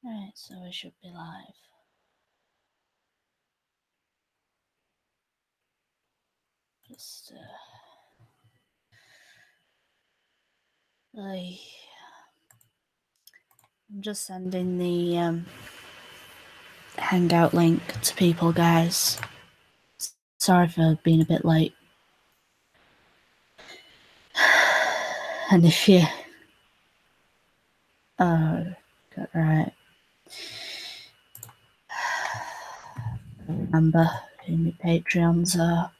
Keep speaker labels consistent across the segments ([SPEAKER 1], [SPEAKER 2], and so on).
[SPEAKER 1] Right, so we should be live. Just, I'm just sending the Hangout link to people, guys. Sorry for being a bit late. And if you... got right. Remember who my Patreons are.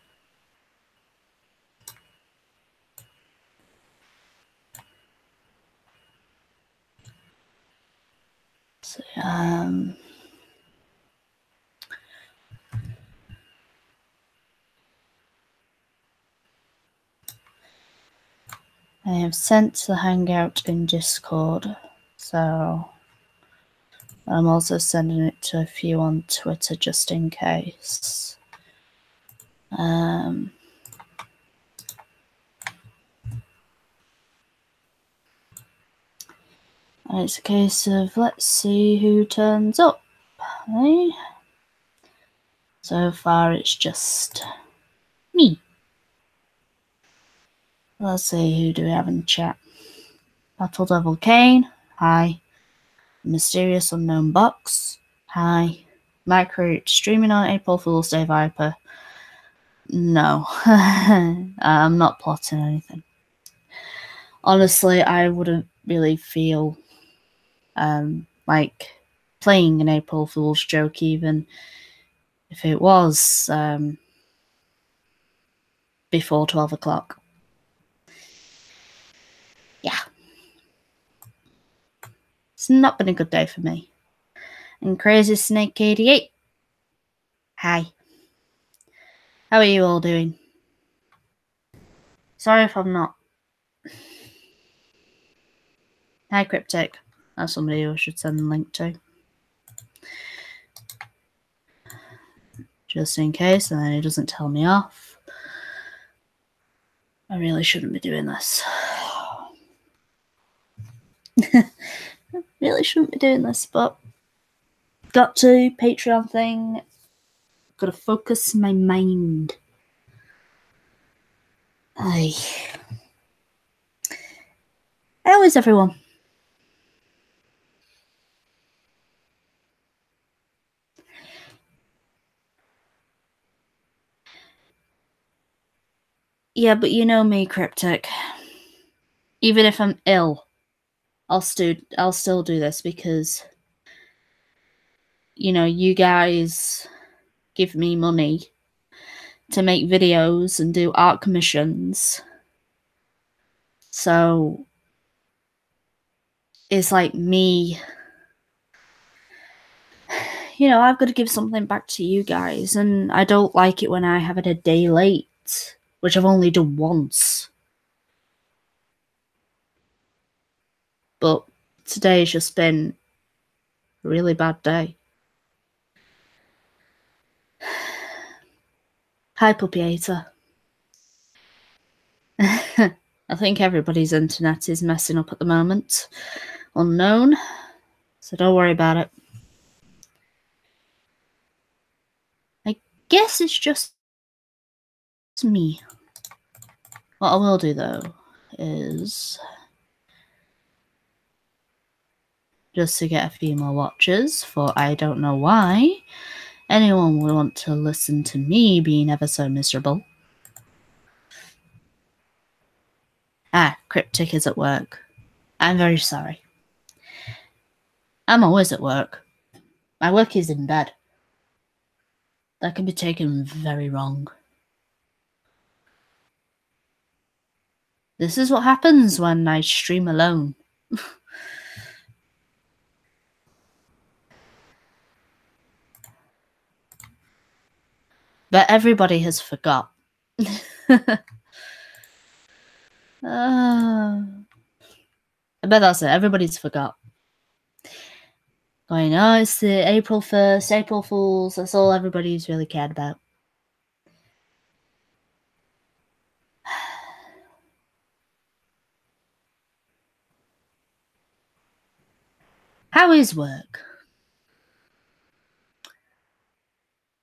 [SPEAKER 1] So, I have sent the Hangout in Discord, so I'm also sending it to a few on Twitter just in case. And it's a case of let's see who turns up. Eh? So far it's just me. Let's see, who do we have in the chat? Battle Devil Kane, hi. Mysterious Unknown Box, hi. Microot streaming on April Fool's Day Viper. No, I'm not plotting anything. Honestly, I wouldn't really feel like playing an April Fool's joke even if it was before 12 o'clock. Yeah. It's not been a good day for me. And Crazy Snake 88. Hi. How are you all doing? Sorry if I'm not. Hi, Cryptic. That's somebody who I should send the link to. Just in case, and then he doesn't tell me off. I really shouldn't be doing this. Really shouldn't be doing this, but got to. Patreon thing. Gotta focus my mind. Aye. How is everyone? Yeah, but you know me, Cryptic. Even if I'm ill, I'll still do this because, you know, you guys give me money to make videos and do art commissions. So it's like me, you know, I've got to give something back to you guys, and I don't like it when I have it a day late, which I've only done once. But today's just been a really bad day. Hi, Puppyator. I think everybody's internet is messing up at the moment. Unknown. So don't worry about it. I guess it's just me. What I will do, though, is just to get a few more watches, for I don't know why anyone would want to listen to me being ever so miserable. Ah, Cryptic is at work. I'm very sorry. I'm always at work. My work is in bed. That can be taken very wrong. This is what happens when I stream alone. But everybody has forgot. I bet that's it. Everybody's forgot. I know it's the April 1st, April Fools. That's all everybody's really cared about. How is work?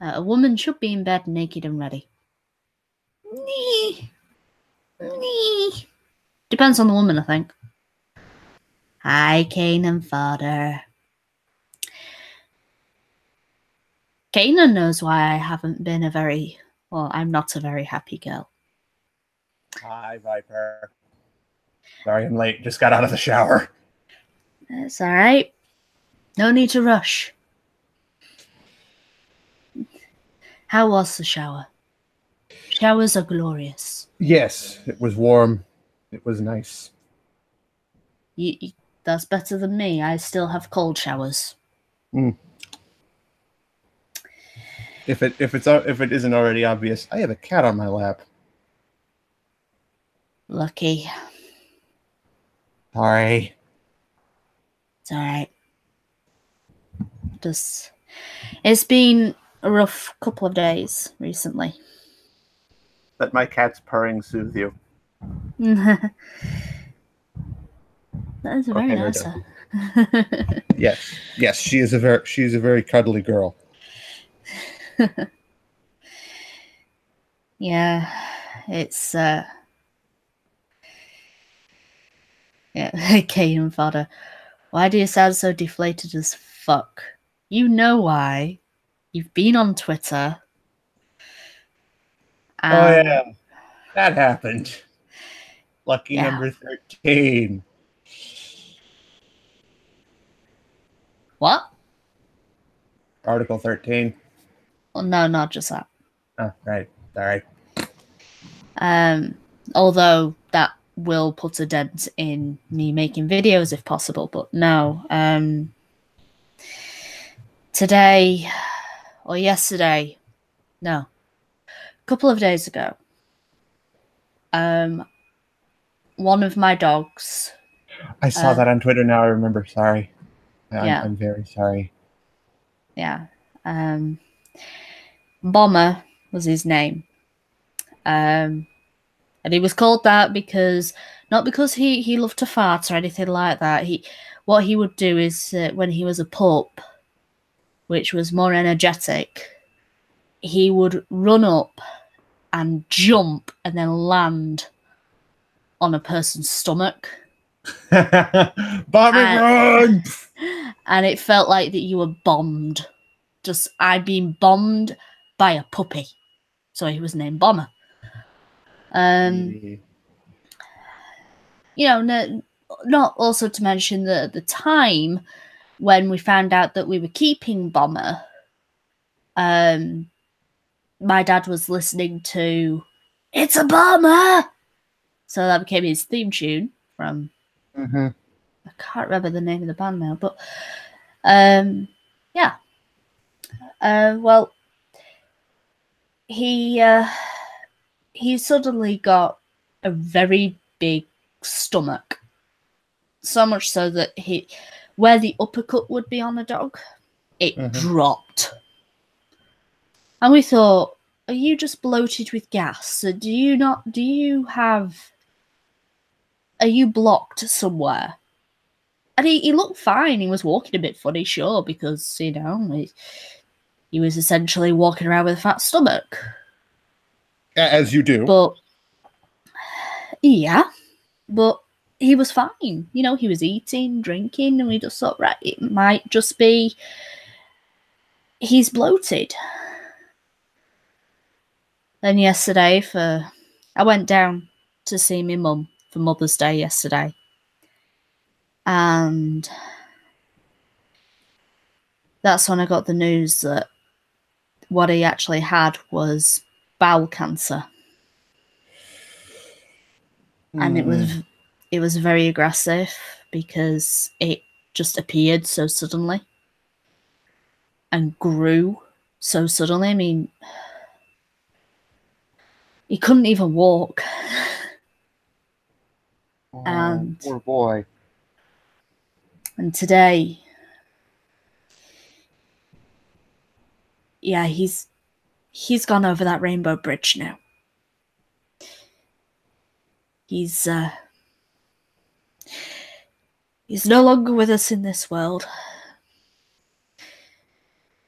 [SPEAKER 1] A woman should be in bed naked and ready. Depends on the woman, I think. Hi, Kane and Father. Kanan knows why I haven't been I'm not a very happy girl.
[SPEAKER 2] Hi, Viper. Sorry I'm late. Just got out of the shower.
[SPEAKER 1] It's alright. No need to rush. How was the shower? Showers are glorious.
[SPEAKER 2] Yes, it was warm. It was nice.
[SPEAKER 1] That's better than me. I still have cold showers.
[SPEAKER 2] Mm. If it isn't already obvious, I have a cat on my lap.
[SPEAKER 1] Lucky.
[SPEAKER 2] Sorry.
[SPEAKER 1] It's alright. It's been a rough couple of days recently.
[SPEAKER 2] Let my cat's purring soothe you.
[SPEAKER 1] That is a very nice.
[SPEAKER 2] Yes, she's a very cuddly girl.
[SPEAKER 1] Yeah, it's Kane and Fodder. Why do you sound so deflated as fuck? You know why. You've been on Twitter.
[SPEAKER 2] Oh yeah, that happened. Lucky number 13.
[SPEAKER 1] What?
[SPEAKER 2] Article 13.
[SPEAKER 1] Well, no, not just that.
[SPEAKER 2] Oh, right. Sorry.
[SPEAKER 1] Although that will put a dent in me making videos if possible, but no. Today or yesterday, no, a couple of days ago, one of my dogs.
[SPEAKER 2] I saw that on Twitter now. I remember. Sorry.
[SPEAKER 1] Yeah.
[SPEAKER 2] I'm very sorry.
[SPEAKER 1] Yeah. Bomber was his name. And he was called that because, not because he loved to fart or anything like that. What he would do is, when he was a pup, which was more energetic, he would run up and jump and then land on a person's stomach.
[SPEAKER 2] Bombing run!
[SPEAKER 1] And it felt like that you were bombed. Just, I'd been bombed by a puppy. So he was named Bomber. You know, not also to mention that at the time when we found out that we were keeping Bomber, my dad was listening to "It's a Bomber," so that became his theme tune from. I can't remember the name of the band now, but yeah. Well, he suddenly got a very big stomach. So much so that where the uppercut would be on a dog, it dropped. And we thought, are you just bloated with gas? Are you blocked somewhere? And he looked fine. He was walking a bit funny, sure, because, you know, he was essentially walking around with a fat stomach.
[SPEAKER 2] As you do.
[SPEAKER 1] But, yeah, but he was fine. You know, he was eating, drinking, and we just thought, right, it might just be he's bloated. Then yesterday, I went down to see my mum for Mother's Day yesterday. And that's when I got the news that what he actually had was bowel cancer. And it was very aggressive because it just appeared so suddenly and grew so suddenly. I mean, he couldn't even walk.
[SPEAKER 2] Poor boy.
[SPEAKER 1] And today, yeah, he's gone over that rainbow bridge now. He's no longer with us in this world.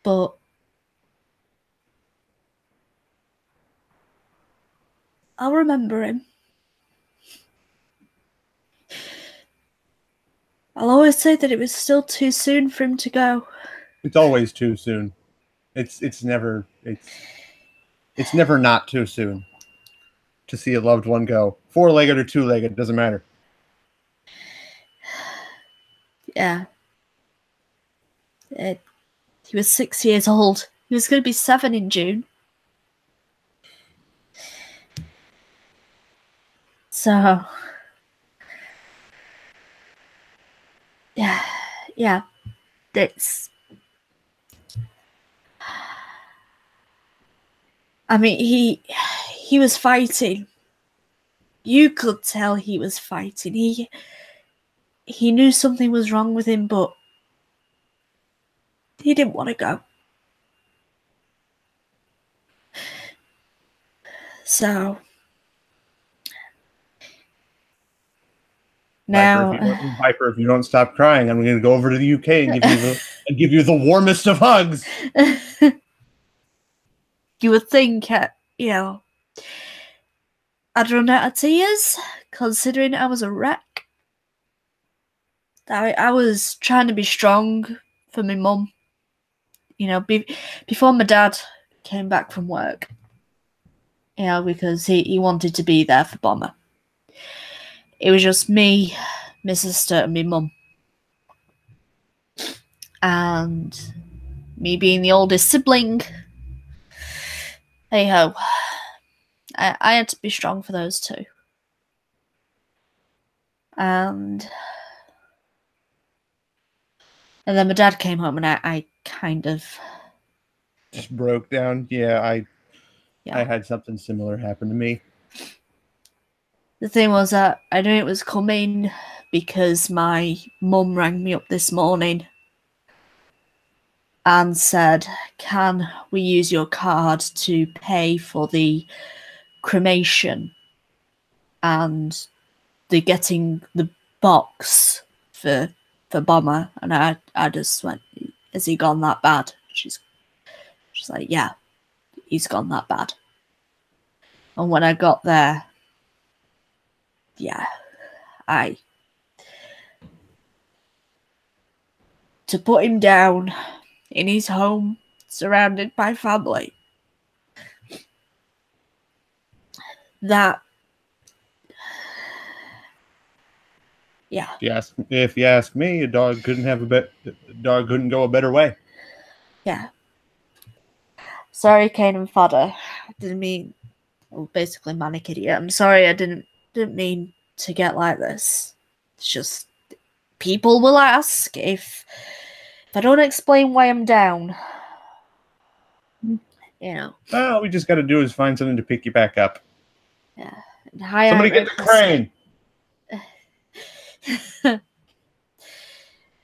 [SPEAKER 1] But I'll remember him. I'll always say that it was still too soon for him to go.
[SPEAKER 2] It's always too soon. It's never not too soon to see a loved one go. 4-legged or 2-legged, doesn't matter.
[SPEAKER 1] Yeah. He was 6 years old. He was going to be 7 in June. So, yeah, it's. I mean, he was fighting. You could tell he was fighting. He knew something was wrong with him, but he didn't want to go. So now,
[SPEAKER 2] Viper, if you don't stop crying, I'm going to go over to the UK and give you the warmest of hugs.
[SPEAKER 1] You would think, you know, I'd run out of tears, considering I was a wreck. I was trying to be strong for my mum. You know, before my dad came back from work. You know, because he wanted to be there for Bomber. It was just me, my sister, and my mum. And me being the oldest sibling, hey ho, I had to be strong for those two. And then my dad came home and I kind of
[SPEAKER 2] just broke down. Yeah, I had something similar happen to me.
[SPEAKER 1] The thing was that I knew it was coming because my mum rang me up this morning and said, can we use your card to pay for the cremation and the getting the box for Bomber? And I just went, has he gone that bad? She's like, yeah, he's gone that bad. And when I got there, yeah, to put him down in his home, surrounded by family, that, yeah.
[SPEAKER 2] If you ask me, a dog couldn't go a better way.
[SPEAKER 1] Yeah. Sorry, Kane and Fodder. I didn't mean, well, basically manic idiot. I'm sorry, I didn't mean to get like this. It's just people will ask if I don't explain why I'm down. You know.
[SPEAKER 2] All we just got to do is find something to pick you back up.
[SPEAKER 1] Yeah.
[SPEAKER 2] Somebody get the crane.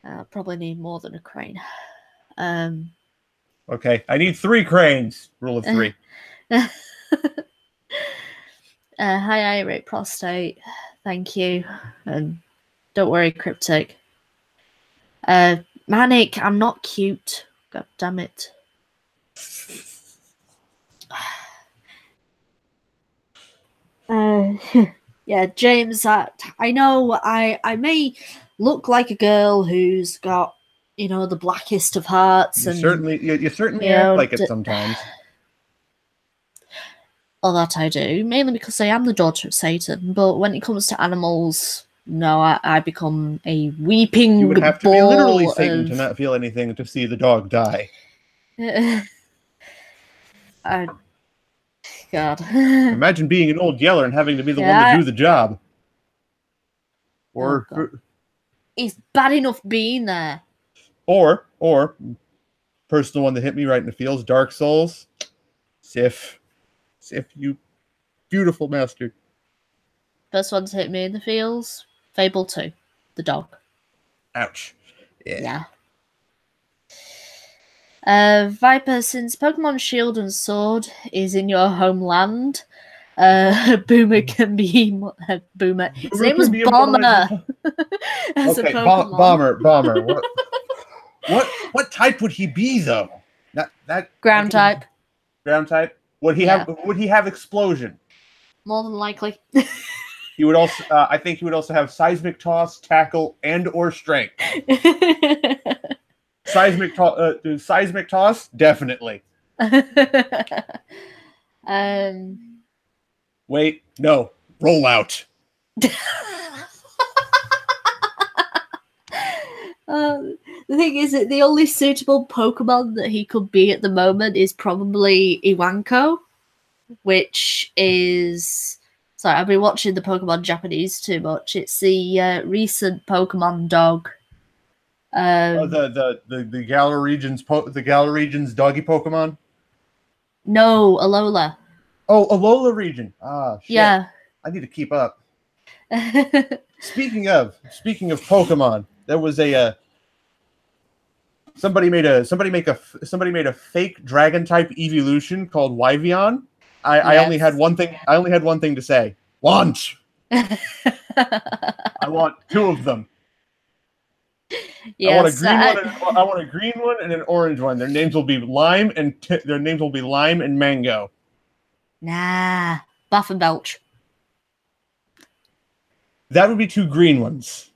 [SPEAKER 1] I'll probably need more than a crane.
[SPEAKER 2] Okay, I need 3 cranes. Rule of 3.
[SPEAKER 1] Hi, irate prostate. Thank you. And don't worry, cryptic. Manic, I'm not cute. God damn it. Yeah, James, I know I may look like a girl who's got, you know, the blackest of hearts.
[SPEAKER 2] You
[SPEAKER 1] and
[SPEAKER 2] certainly act like it sometimes.
[SPEAKER 1] Well, that I do, mainly because I am the daughter of Satan. But when it comes to animals, no, I become a weeping.
[SPEAKER 2] You would have to be literally Satan to not feel anything to see the dog die.
[SPEAKER 1] God.
[SPEAKER 2] Imagine being an old yeller and having to be the one to do the job. Or
[SPEAKER 1] it's bad enough being there.
[SPEAKER 2] Or personal one that hit me right in the feels, Dark Souls. Sif, you beautiful bastard.
[SPEAKER 1] First one to hit me in the feels, Fable 2, the dog.
[SPEAKER 2] Ouch. Yeah.
[SPEAKER 1] Viper, since Pokemon Shield and Sword is in your homeland, Boomer can be Boomer. His name was Bomber.
[SPEAKER 2] As okay, a Pokemon. Bomber. What type would he be though?
[SPEAKER 1] Ground type.
[SPEAKER 2] Ground type. Would he have Explosion?
[SPEAKER 1] more than likely.
[SPEAKER 2] He would also, I think he would also have seismic toss, tackle, and or strength. Seismic toss, definitely. Wait, no, rollout.
[SPEAKER 1] The thing is that the only suitable Pokemon that he could be at the moment is probably Iwanko, which is... Sorry, I've been watching the Pokemon Japanese too much. It's the recent Pokemon dog.
[SPEAKER 2] The Galar Regions doggy Pokemon?
[SPEAKER 1] No, Alola.
[SPEAKER 2] Oh, Alola region. Ah, shit.
[SPEAKER 1] Yeah.
[SPEAKER 2] I need to keep up. Speaking of Pokemon, there was a somebody made a fake dragon type evolution called Wyvion. I only had one thing to say. Want. I want two of them.
[SPEAKER 1] Yes,
[SPEAKER 2] I want a green one and an orange one. Their names will be Lime and Mango.
[SPEAKER 1] Nah, Buff and Belch.
[SPEAKER 2] That would be two green ones.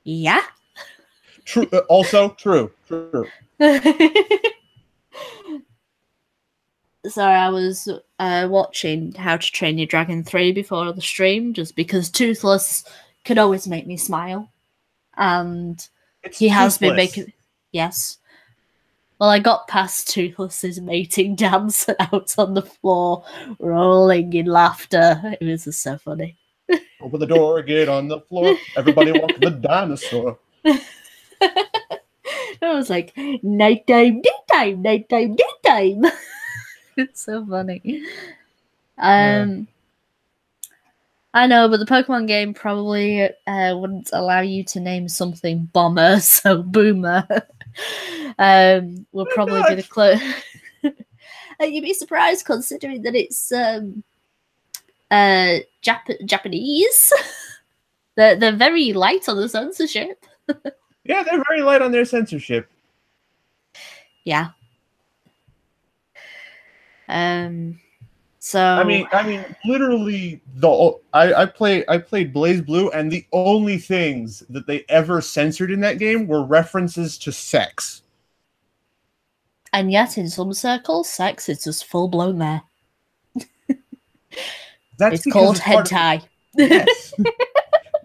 [SPEAKER 1] Yeah.
[SPEAKER 2] True. Also true.
[SPEAKER 1] Sorry, I was watching How to Train Your Dragon 3 before the stream, just because Toothless can always make me smile. And he has been making... Yes. Well, I got past Toothless's mating dance out on the floor, rolling in laughter. It was just so funny.
[SPEAKER 2] Open the door, get on the floor. Everybody walk the dinosaur.
[SPEAKER 1] I was like, nighttime, daytime, nighttime, daytime. It's so funny. I know, but the Pokemon game probably wouldn't allow you to name something Bomber, so Boomer will probably be the close. You'd be surprised considering that it's Japanese. They're very light on the censorship.
[SPEAKER 2] Yeah, they're very light on their censorship.
[SPEAKER 1] Yeah. So
[SPEAKER 2] I mean, literally I played Blaze Blue, and the only things that they ever censored in that game were references to sex.
[SPEAKER 1] And yet, in some circles, sex is just full blown there.
[SPEAKER 2] It's
[SPEAKER 1] called hentai.
[SPEAKER 2] Yes.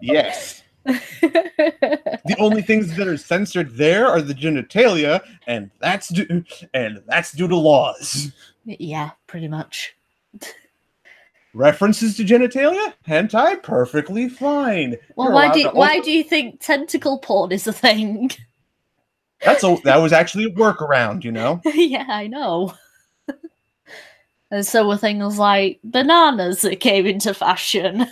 [SPEAKER 2] Yes. The only things that are censored there are the genitalia, and that's due to laws.
[SPEAKER 1] Yeah, pretty much.
[SPEAKER 2] References to genitalia, hentai, perfectly fine.
[SPEAKER 1] Well, why do you think tentacle porn is a thing?
[SPEAKER 2] That was actually a workaround, you know.
[SPEAKER 1] Yeah, I know. And so were things like bananas that came into fashion.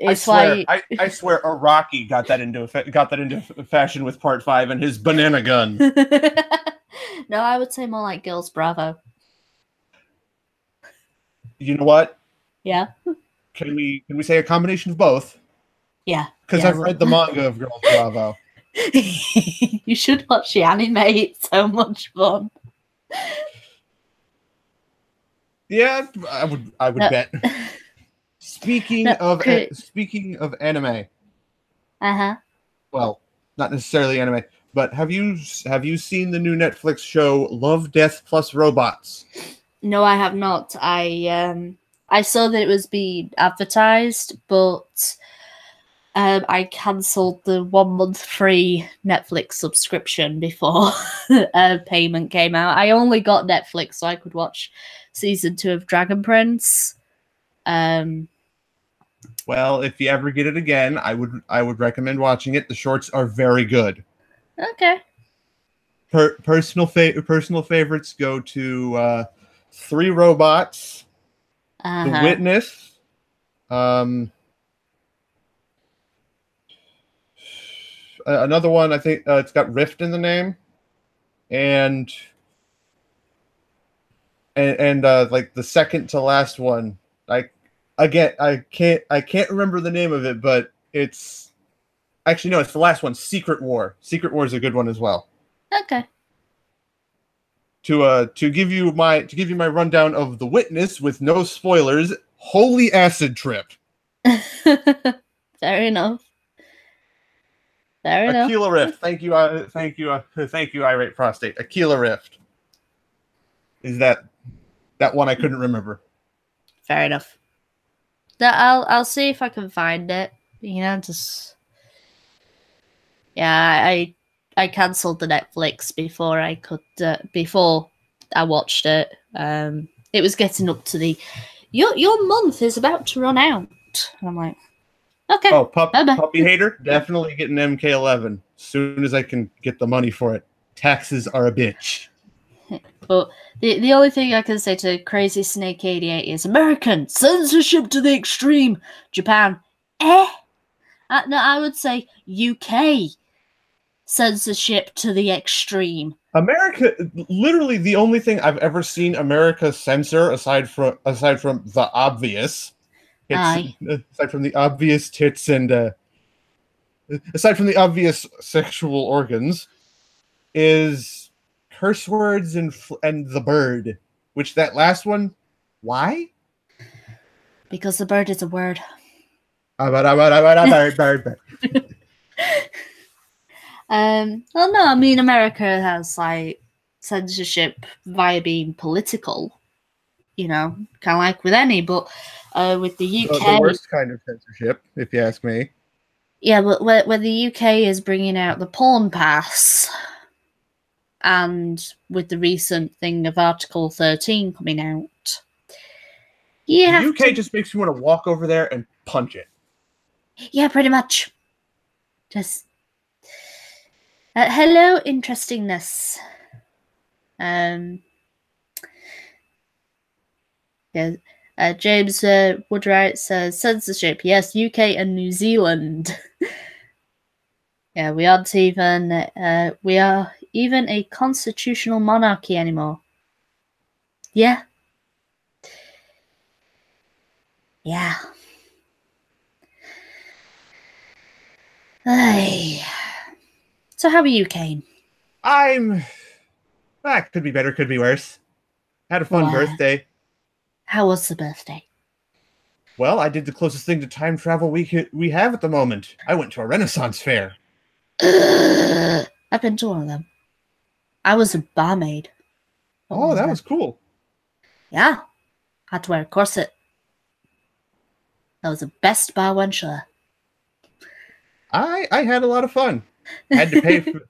[SPEAKER 1] I
[SPEAKER 2] swear Araki got that into fashion with Part 5 and his banana gun.
[SPEAKER 1] No, I would say more like Girls Bravo.
[SPEAKER 2] You know what?
[SPEAKER 1] Yeah.
[SPEAKER 2] Can we say a combination of both?
[SPEAKER 1] Yeah.
[SPEAKER 2] Because I've read the manga of Girls Bravo.
[SPEAKER 1] You should watch the anime. It's so much fun.
[SPEAKER 2] Yeah, I would bet. Speaking of anime. Well, not necessarily anime, but have you seen the new Netflix show Love, Death plus Robots?
[SPEAKER 1] No, I have not. I saw that it was being advertised, but I cancelled the 1 month free Netflix subscription before payment came out. I only got Netflix so I could watch season 2 of Dragon Prince.
[SPEAKER 2] Well, if you ever get it again, I would recommend watching it. The shorts are very good.
[SPEAKER 1] Okay.
[SPEAKER 2] Personal favorites go to 3 Robots, The Witness, another one. I think it's got Rift in the name, and like the second to last one. I can't remember the name of it, but it's actually no, it's the last one. Secret War. Secret War is a good one as well.
[SPEAKER 1] Okay.
[SPEAKER 2] to give you my rundown of The Witness with no spoilers. Holy acid trip.
[SPEAKER 1] Fair enough. Fair enough.
[SPEAKER 2] Aquila Rift. Thank you, Irate Prostate. Aquila Rift. Is that one I couldn't remember?
[SPEAKER 1] Fair enough. I'll see if I can find it. You know, just yeah. I cancelled the Netflix before I could before I watched it. It was getting up to the your month is about to run out. And I'm like, okay.
[SPEAKER 2] Oh, puppy hater, definitely getting MK11 as soon as I can get the money for it. Taxes are a bitch.
[SPEAKER 1] But the only thing I can say to Crazy Snake 88 is American censorship to the extreme. Japan, no, I would say UK censorship to the extreme.
[SPEAKER 2] America, literally the only thing I've ever seen America censor aside from the obvious, aside from the obvious tits and aside from the obvious sexual organs, is curse words and the bird. Which that last one, why?
[SPEAKER 1] Because the bird is a word.
[SPEAKER 2] Bird.
[SPEAKER 1] Well, no, I mean America has like censorship via being political, you know, kind of like with any, but with the UK,
[SPEAKER 2] the worst kind of censorship, if you ask me.
[SPEAKER 1] Yeah, but when the UK is bringing out the porn pass, and with the recent thing of Article 13 coming out,
[SPEAKER 2] the UK just makes me want to walk over there and punch it.
[SPEAKER 1] Yeah, pretty much. Just hello, interestingness. Yeah. James Woodwright says censorship. Yes, UK and New Zealand. Yeah, we aren't even. We are even a constitutional monarchy anymore. Yeah. Yeah. Hey. So how are you, Kane?
[SPEAKER 2] That could be better, could be worse. Had a fun birthday.
[SPEAKER 1] How was the birthday?
[SPEAKER 2] Well, I did the closest thing to time travel we have at the moment. I went to a Renaissance fair.
[SPEAKER 1] I've been to one of them. I was a barmaid.
[SPEAKER 2] Oh, that was cool.
[SPEAKER 1] Yeah. Had to wear a corset. That was the best bar wench there.
[SPEAKER 2] I had a lot of fun. Had to pay for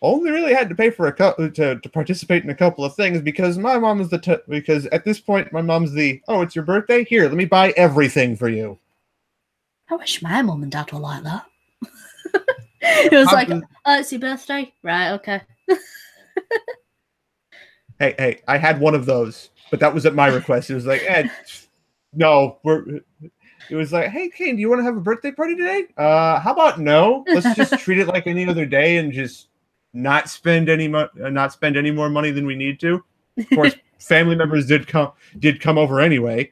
[SPEAKER 2] only really had to pay for to participate in a couple of things because my mom is because at this point my mom's it's your birthday? Here, let me buy everything for you.
[SPEAKER 1] I wish my mom and dad were like that. It was like, it's your birthday? Right, okay.
[SPEAKER 2] Hey, I had one of those, but that was at my request. It was like, no, it was like, hey, Kane, do you want to have a birthday party today? How about no? Let's just treat it like any other day and just not spend any more money than we need to. Of course, family members did come over anyway.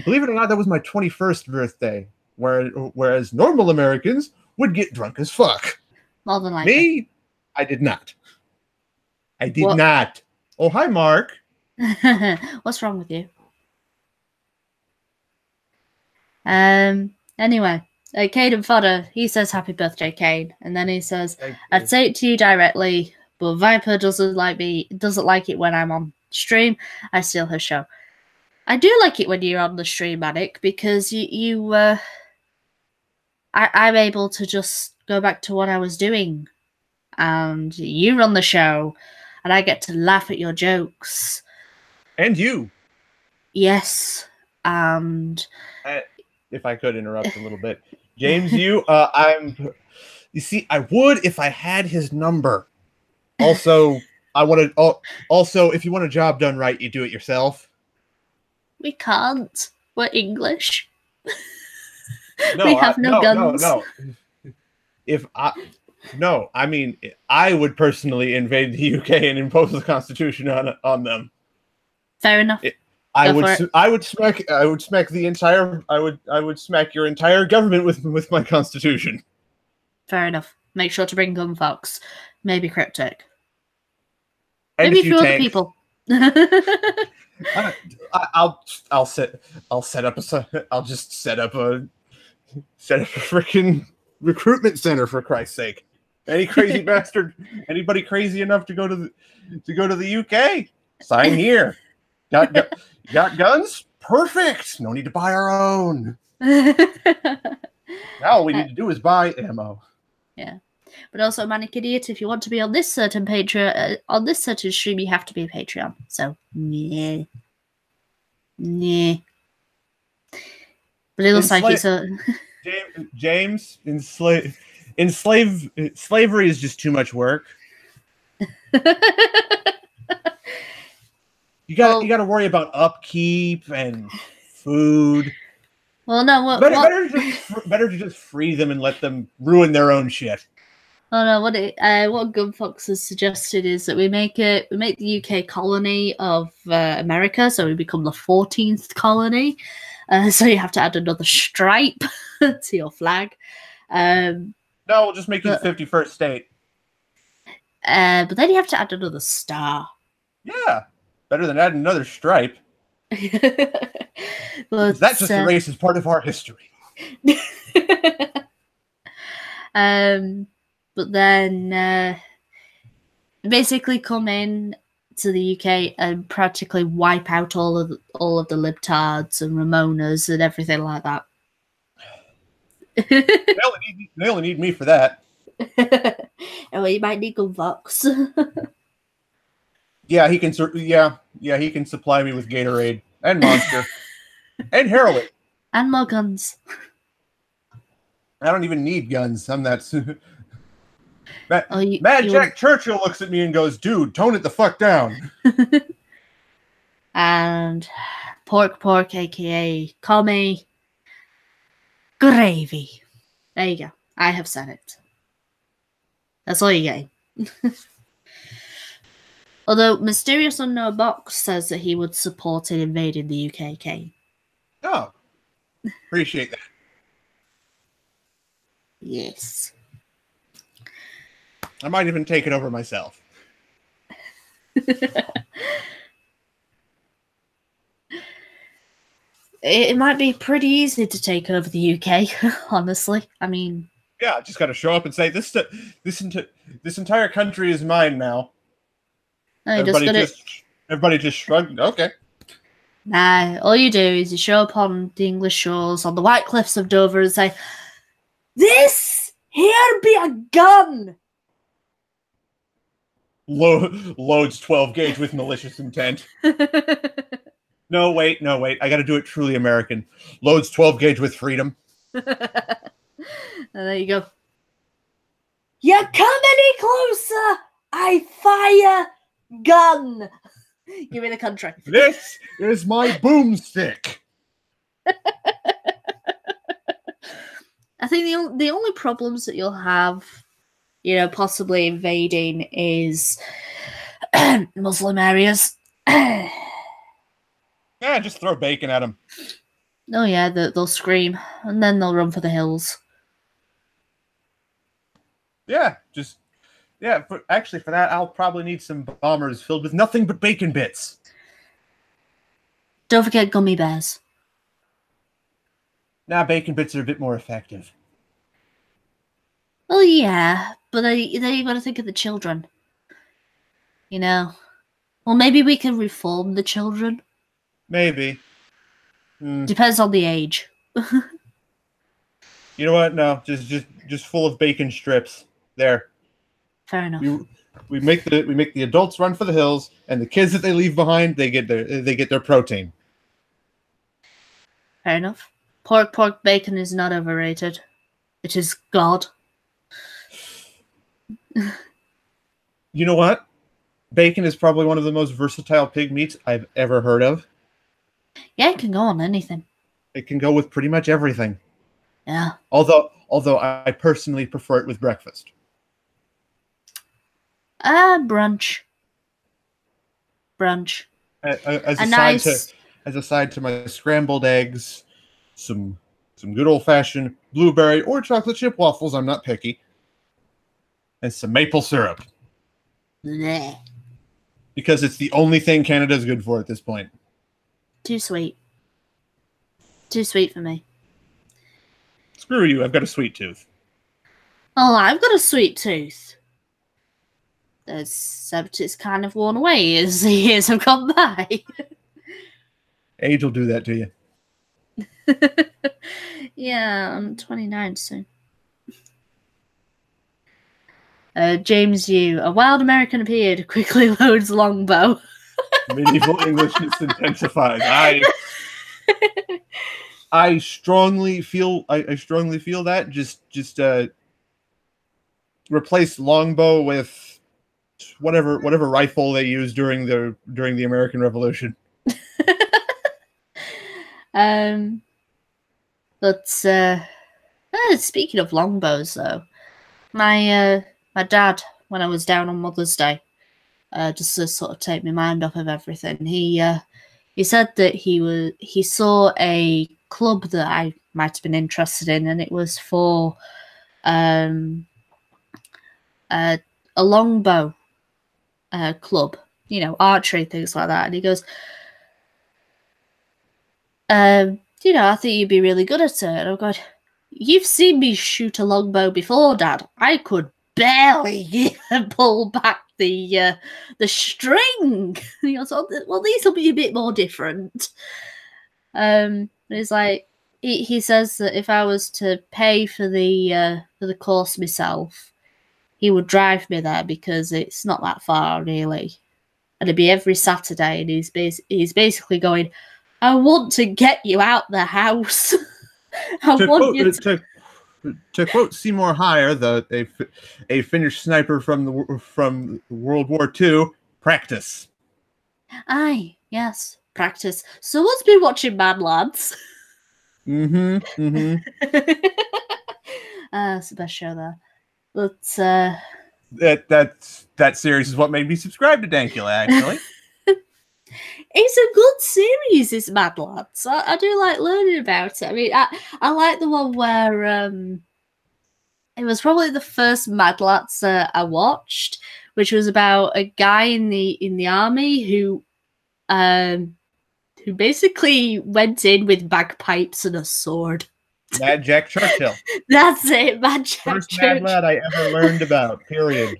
[SPEAKER 2] Believe it or not, that was my 21st birthday, whereas normal Americans would get drunk as fuck.
[SPEAKER 1] More than likely.
[SPEAKER 2] Me, I did not. I did not. Oh, hi, Mark.
[SPEAKER 1] What's wrong with you? Anyway, Caden Fodder, he says happy birthday, Kane, and then he says, I'd say it to you directly, but Viper doesn't like it when I'm on stream. I steal her show. I do like it when you're on the stream, Manic, because I'm able to just go back to what I was doing, and you run the show, and I get to laugh at your jokes.
[SPEAKER 2] And you.
[SPEAKER 1] Yes, and
[SPEAKER 2] if I could interrupt a little bit, James, you see, I would if I had his number. Also, if you want a job done right, you do it yourself.
[SPEAKER 1] We can't. We're English. We have no guns.
[SPEAKER 2] No. I mean, I would personally invade the UK and impose the Constitution on them.
[SPEAKER 1] Fair enough.
[SPEAKER 2] I would smack your entire government with my Constitution.
[SPEAKER 1] Fair enough. Make sure to bring gun, folks. Maybe cryptic.
[SPEAKER 2] And
[SPEAKER 1] Maybe a few other people.
[SPEAKER 2] I'll just set up a freaking recruitment center, for Christ's sake. Any crazy bastard, anybody crazy enough to go to the UK, sign here. Got guns? Perfect. No need to buy our own. Now all we need to do is buy ammo.
[SPEAKER 1] Yeah. But also, Manic Idiot, if you want to be on this certain Patreon, on this certain stream, you have to be a Patreon. So, yeah. But it looks like it's a...
[SPEAKER 2] James, slavery is just too much work. You got to worry about upkeep and food.
[SPEAKER 1] Well, no,
[SPEAKER 2] better to just free them and let them ruin their own shit.
[SPEAKER 1] Oh no! What Gunfox has suggested is that we make the UK colony of America, so we become the 14th colony. So you have to add another stripe to your flag.
[SPEAKER 2] No, we'll just make it the 51st state.
[SPEAKER 1] But then you have to add another star.
[SPEAKER 2] Yeah, better than adding another stripe.
[SPEAKER 1] But
[SPEAKER 2] that's just a racist part of our history.
[SPEAKER 1] But then basically come in to the UK and practically wipe out all of the libtards and Ramonas and everything like that.
[SPEAKER 2] They only need me for that.
[SPEAKER 1] Well, you might need Gunfox.
[SPEAKER 2] Yeah, he can. Yeah, he can supply me with Gatorade and Monster and heroin
[SPEAKER 1] and more guns.
[SPEAKER 2] I don't even need guns. I'm that. Mad Jack Churchill looks at me and goes, "Dude, tone it the fuck down."
[SPEAKER 1] And pork, aka call me Gravy. There you go. I have said it. That's all you're getting. Although Mysterious Unknown Box says that he would support it invading the UK, Kane.
[SPEAKER 2] Oh, appreciate that.
[SPEAKER 1] Yes.
[SPEAKER 2] I might even take it over myself.
[SPEAKER 1] It might be pretty easy to take over the UK, honestly. I mean...
[SPEAKER 2] Yeah, just got to show up and say, this entire country is mine now.
[SPEAKER 1] No,
[SPEAKER 2] everybody just shrugged. Okay.
[SPEAKER 1] Nah, all you do is you show up on the English shores, on the white cliffs of Dover and say, "This here be a gun!"
[SPEAKER 2] Loads 12 gauge with malicious intent. No, wait. I got to do it truly American. Loads 12 gauge with freedom.
[SPEAKER 1] And there you go. You come any closer, I fire gun. Give me the country.
[SPEAKER 2] This is my boomstick.
[SPEAKER 1] I think the only problems that you'll have, possibly invading is Muslim areas.
[SPEAKER 2] Yeah, just throw bacon at them.
[SPEAKER 1] Oh yeah, they'll scream and then they'll run for the hills.
[SPEAKER 2] Yeah, but actually for that, I'll probably need some bombers filled with nothing but bacon bits.
[SPEAKER 1] Don't forget gummy bears.
[SPEAKER 2] Nah, bacon bits are a bit more effective.
[SPEAKER 1] Well, yeah, but then you got to think of the children. Well, maybe we can reform the children.
[SPEAKER 2] Maybe.
[SPEAKER 1] Depends on the age.
[SPEAKER 2] You know what? No, just full of bacon strips. There.
[SPEAKER 1] Fair enough.
[SPEAKER 2] We make the adults run for the hills, and the kids that they leave behind, they get their protein.
[SPEAKER 1] Fair enough. Pork bacon is not overrated. It is God.
[SPEAKER 2] You know what? Bacon is probably one of the most versatile pig meats I've ever heard of.
[SPEAKER 1] Yeah, it can go on anything.
[SPEAKER 2] It can go with pretty much everything.
[SPEAKER 1] Yeah.
[SPEAKER 2] Although I personally prefer it with breakfast.
[SPEAKER 1] Brunch.
[SPEAKER 2] As a side to my scrambled eggs, some good old fashioned blueberry or chocolate chip waffles. I'm not picky. And some maple syrup.
[SPEAKER 1] Blech.
[SPEAKER 2] Because it's the only thing Canada's good for at this point.
[SPEAKER 1] Too sweet. Too sweet for me.
[SPEAKER 2] Screw you, I've got a sweet tooth.
[SPEAKER 1] Oh, I've got a sweet tooth. Except it's kind of worn away as the years have gone by.
[SPEAKER 2] Age will do that to you.
[SPEAKER 1] Yeah, I'm 29 soon. James Yu, a wild American appeared, quickly loads longbow.
[SPEAKER 2] Medieval Englishness intensifies. I strongly feel that. Just replace longbow with whatever rifle they used during the American Revolution.
[SPEAKER 1] But speaking of longbows, though, my dad, when I was down on Mother's Day, just to sort of take my mind off of everything, he said that he saw a club that I might have been interested in, and it was for a longbow club, you know, archery, things like that. And he goes, you know, I think you'd be really good at it. And I'm going, you've seen me shoot a longbow before, Dad. I could barely pull back the string. He goes, well, these will be a bit more different. It's like he says that if I was to pay for the course myself, he would drive me there because it's not that far really, and it'd be every Saturday. And he's basically going, I want to get you out the house.
[SPEAKER 2] To quote Seymour Hire, a Finnish sniper from World War II, practice.
[SPEAKER 1] Aye, yes, practice. So what's been watching Mad Lads?
[SPEAKER 2] Mm-hmm.
[SPEAKER 1] It's the best show there. But
[SPEAKER 2] that series is what made me subscribe to Dankula, actually.
[SPEAKER 1] It's a good series, this Mad Lads. I do like learning about it. I mean, I like the one where it was probably the first Mad Lads I watched, which was about a guy in the army who basically went in with bagpipes and a sword.
[SPEAKER 2] Mad Jack Churchill.
[SPEAKER 1] That's it, Mad Jack
[SPEAKER 2] First
[SPEAKER 1] Churchill.
[SPEAKER 2] Mad Lad I ever learned about, period.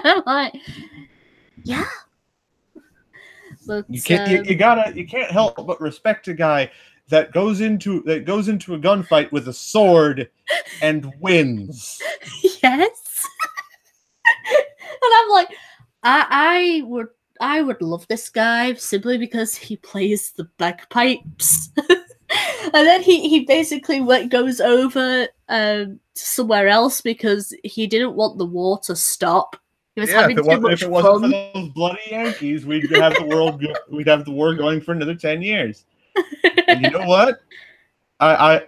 [SPEAKER 1] I'm like, yeah. But,
[SPEAKER 2] you can't help but respect a guy that goes into a gunfight with a sword and wins.
[SPEAKER 1] Yes. And I'm like, I would love this guy simply because he plays the bagpipes. And then he basically goes over to somewhere else because he didn't want the war to stop. He was having too much
[SPEAKER 2] if it wasn't for those bloody Yankees, we'd have the war going for another 10 years. And you know what? I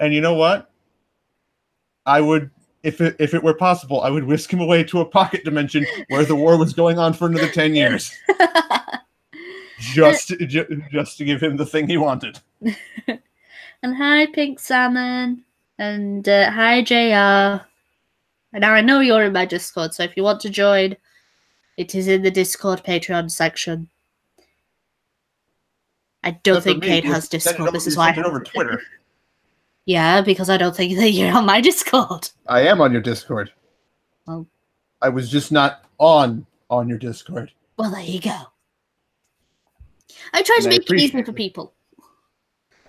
[SPEAKER 2] would, if it were possible, I would whisk him away to a pocket dimension where the war was going on for another 10 years. just to give him the thing he wanted.
[SPEAKER 1] And hi, Pink Salmon. And hi, JR. And now I know you're in my Discord, so if you want to join, it is in the Discord Patreon section. I don't think Kate has Discord. This is why I
[SPEAKER 2] send it over Twitter.
[SPEAKER 1] Yeah, because I don't think that you're on my Discord.
[SPEAKER 2] I am on your Discord.
[SPEAKER 1] Well,
[SPEAKER 2] I was just not on your Discord.
[SPEAKER 1] Well, there you go. I try to make it easy for people.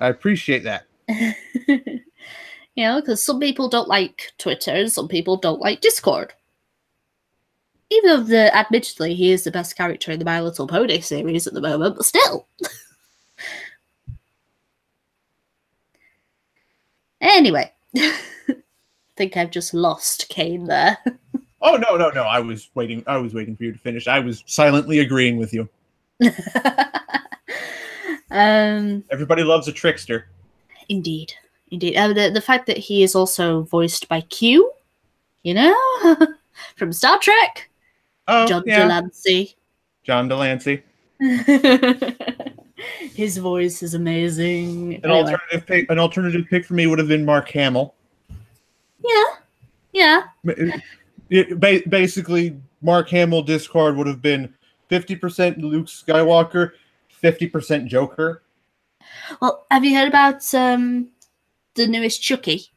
[SPEAKER 2] I appreciate that.
[SPEAKER 1] You know, because some people don't like Twitter and some people don't like Discord. Even though, admittedly, he is the best character in the My Little Pony series at the moment, but still. Anyway. I think I've just lost Kane there.
[SPEAKER 2] Oh, no. I was waiting for you to finish. I was silently agreeing with you. Everybody loves a trickster.
[SPEAKER 1] Indeed. The fact that he is also voiced by Q, you know, from Star Trek.
[SPEAKER 2] Oh,
[SPEAKER 1] John
[SPEAKER 2] yeah.
[SPEAKER 1] Delancey.
[SPEAKER 2] John Delancey.
[SPEAKER 1] His voice is amazing.
[SPEAKER 2] An alternative pick for me would have been Mark Hamill.
[SPEAKER 1] Yeah.
[SPEAKER 2] Basically, Mark Hamill Discord would have been 50% Luke Skywalker, 50% Joker.
[SPEAKER 1] Well, have you heard about the newest Chucky?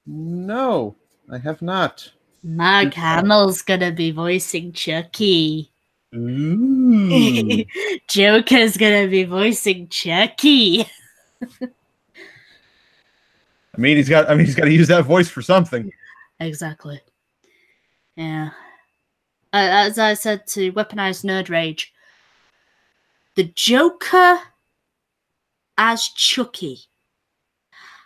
[SPEAKER 2] No, I have not.
[SPEAKER 1] Mark Hamill's gonna be voicing Chucky.
[SPEAKER 2] Ooh.
[SPEAKER 1] Joker's gonna be voicing Chucky.
[SPEAKER 2] I mean, he's got to use that voice for something.
[SPEAKER 1] Exactly. Yeah. As I said to Weaponized Nerd Rage, the Joker as Chucky.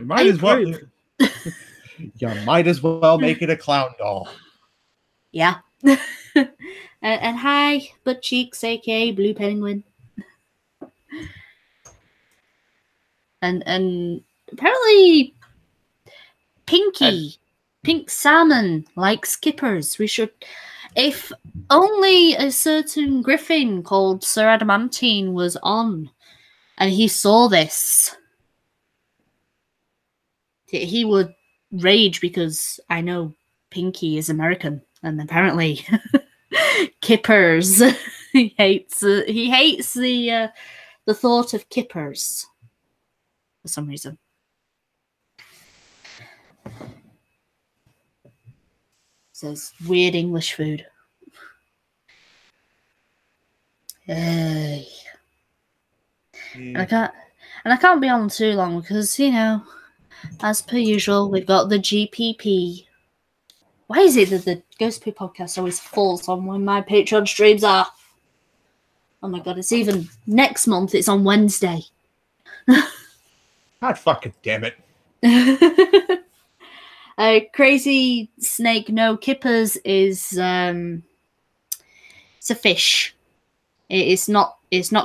[SPEAKER 2] You might as well. You might as well make it a clown doll.
[SPEAKER 1] Yeah. And hi, Butt Cheeks, aka Blue Penguin. And apparently Pinky, Pink Salmon, likes Skippers. We should, if only a certain Griffin called Sir Adamantine was on and he saw this, he would rage, because I know Pinky is American and apparently Kippers. he hates the thought of Kippers for some reason. Says weird English food. Hey. And I can't be on too long because, you know, as per usual, we've got the GPP. Why is it that the Ghost Poo podcast always falls on when my Patreon streams are? Oh my god, it's even next month, it's on Wednesday.
[SPEAKER 2] God fucking damn it.
[SPEAKER 1] Crazy Snake No Kippers is it's a fish. It's not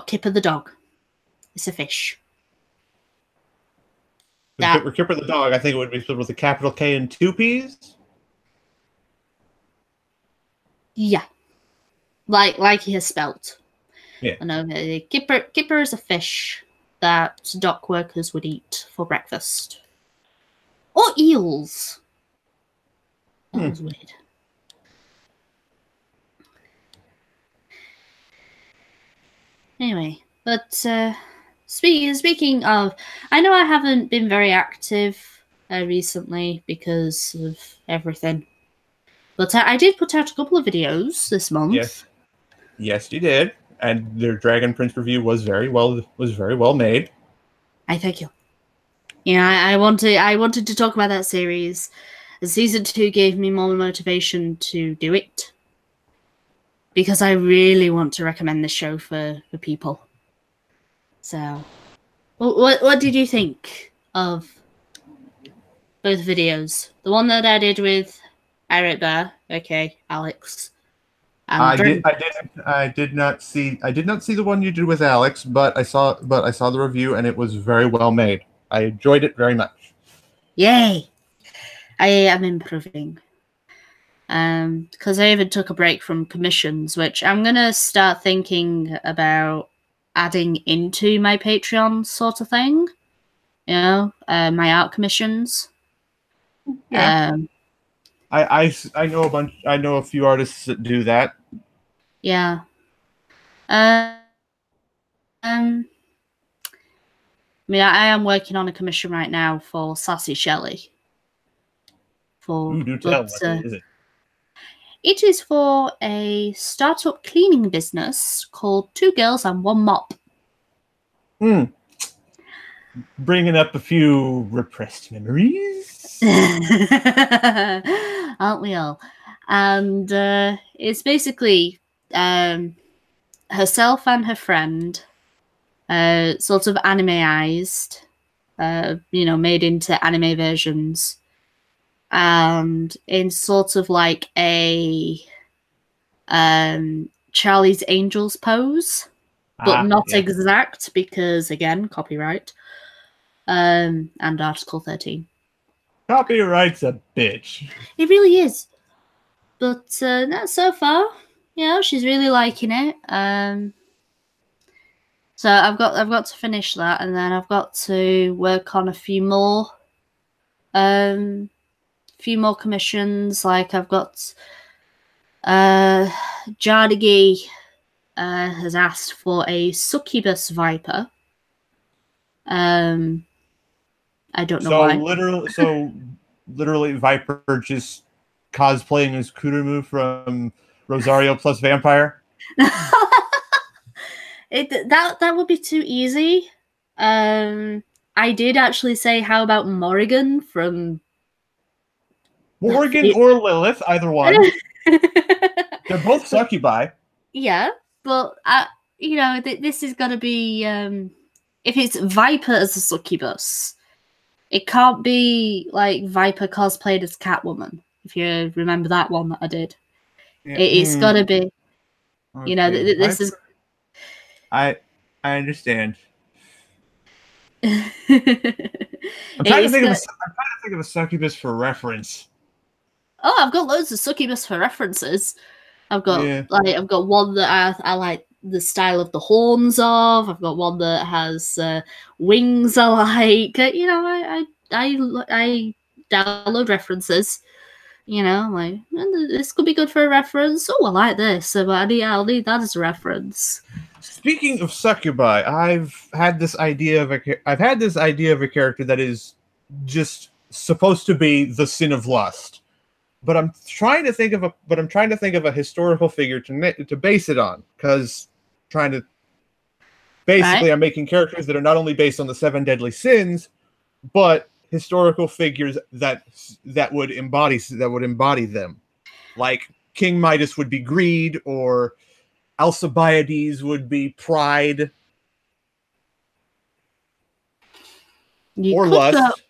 [SPEAKER 1] Kipper the dog. It's a fish.
[SPEAKER 2] If it were Kipper the dog, I think it would be spelled with a capital K and 2 P's.
[SPEAKER 1] Yeah. Like he has spelt.
[SPEAKER 2] Yeah.
[SPEAKER 1] I know. Kipper is a fish that dock workers would eat for breakfast. Or eels. That was weird. Anyway, but speaking of, I know I haven't been very active recently because of everything, but I did put out a couple of videos this month.
[SPEAKER 2] Yes, you did, and their Dragon Prince review was very well made.
[SPEAKER 1] I thank you. Yeah, I wanted to talk about that series. Season 2 gave me more motivation to do it, because I really want to recommend this show for people. So, what did you think of both videos? The one that I did with Eric Bear, okay, Alex.
[SPEAKER 2] I did not see the one you did with Alex, but I saw the review and it was very well made. I enjoyed it very much.
[SPEAKER 1] Yay! I am improving. Because I even took a break from commissions, which I'm gonna start thinking about adding into my Patreon sort of thing. You know, my art commissions.
[SPEAKER 2] Yeah. I know a few artists that do that.
[SPEAKER 1] Yeah. I mean, I am working on a commission right now for Sassy Shelley.
[SPEAKER 2] Do tell. What is it?
[SPEAKER 1] It is for a startup cleaning business called 2 Girls and 1 Mop.
[SPEAKER 2] Bringing up a few repressed memories.
[SPEAKER 1] Aren't we all? And it's basically herself and her friend, sort of animeized, made into anime versions, and in sort of like a Charlie's Angels pose, but not exact because, again, copyright and Article 13.
[SPEAKER 2] Copyright's a bitch.
[SPEAKER 1] It really is. But so far, she's really liking it. So I've got to finish that, and then I've got to work on a few more commissions. Like I've got Jardigi has asked for a succubus viper. I don't know why.
[SPEAKER 2] Literally, Viper just cosplaying as Kurumu from Rosario plus Vampire.
[SPEAKER 1] That would be too easy. I did actually say, how about Morrigan from
[SPEAKER 2] Morrigan or Lilith, either one. They're both succubi.
[SPEAKER 1] Yeah, but this is gonna be if it's Viper as a succubus, it can't be like Viper cosplayed as Catwoman. If you remember that one that I did, it's gotta be. Okay. This is.
[SPEAKER 2] I understand. I'm trying to think of a succubus for reference.
[SPEAKER 1] Oh, I've got loads of succubus for references. I've got I've got one that I like the style of the horns of. I've got one that has wings I like. I download references. Like this could be good for a reference. Oh, I like this, so I'll need that as a reference.
[SPEAKER 2] Speaking of succubi, I've had this idea of a character that is just supposed to be the sin of lust. But I'm trying to think of a historical figure to base it on, because I'm making characters that are not only based on the 7 deadly sins, but historical figures that would embody them. Like King Midas would be greed, or Alcibiades would be pride, or lust.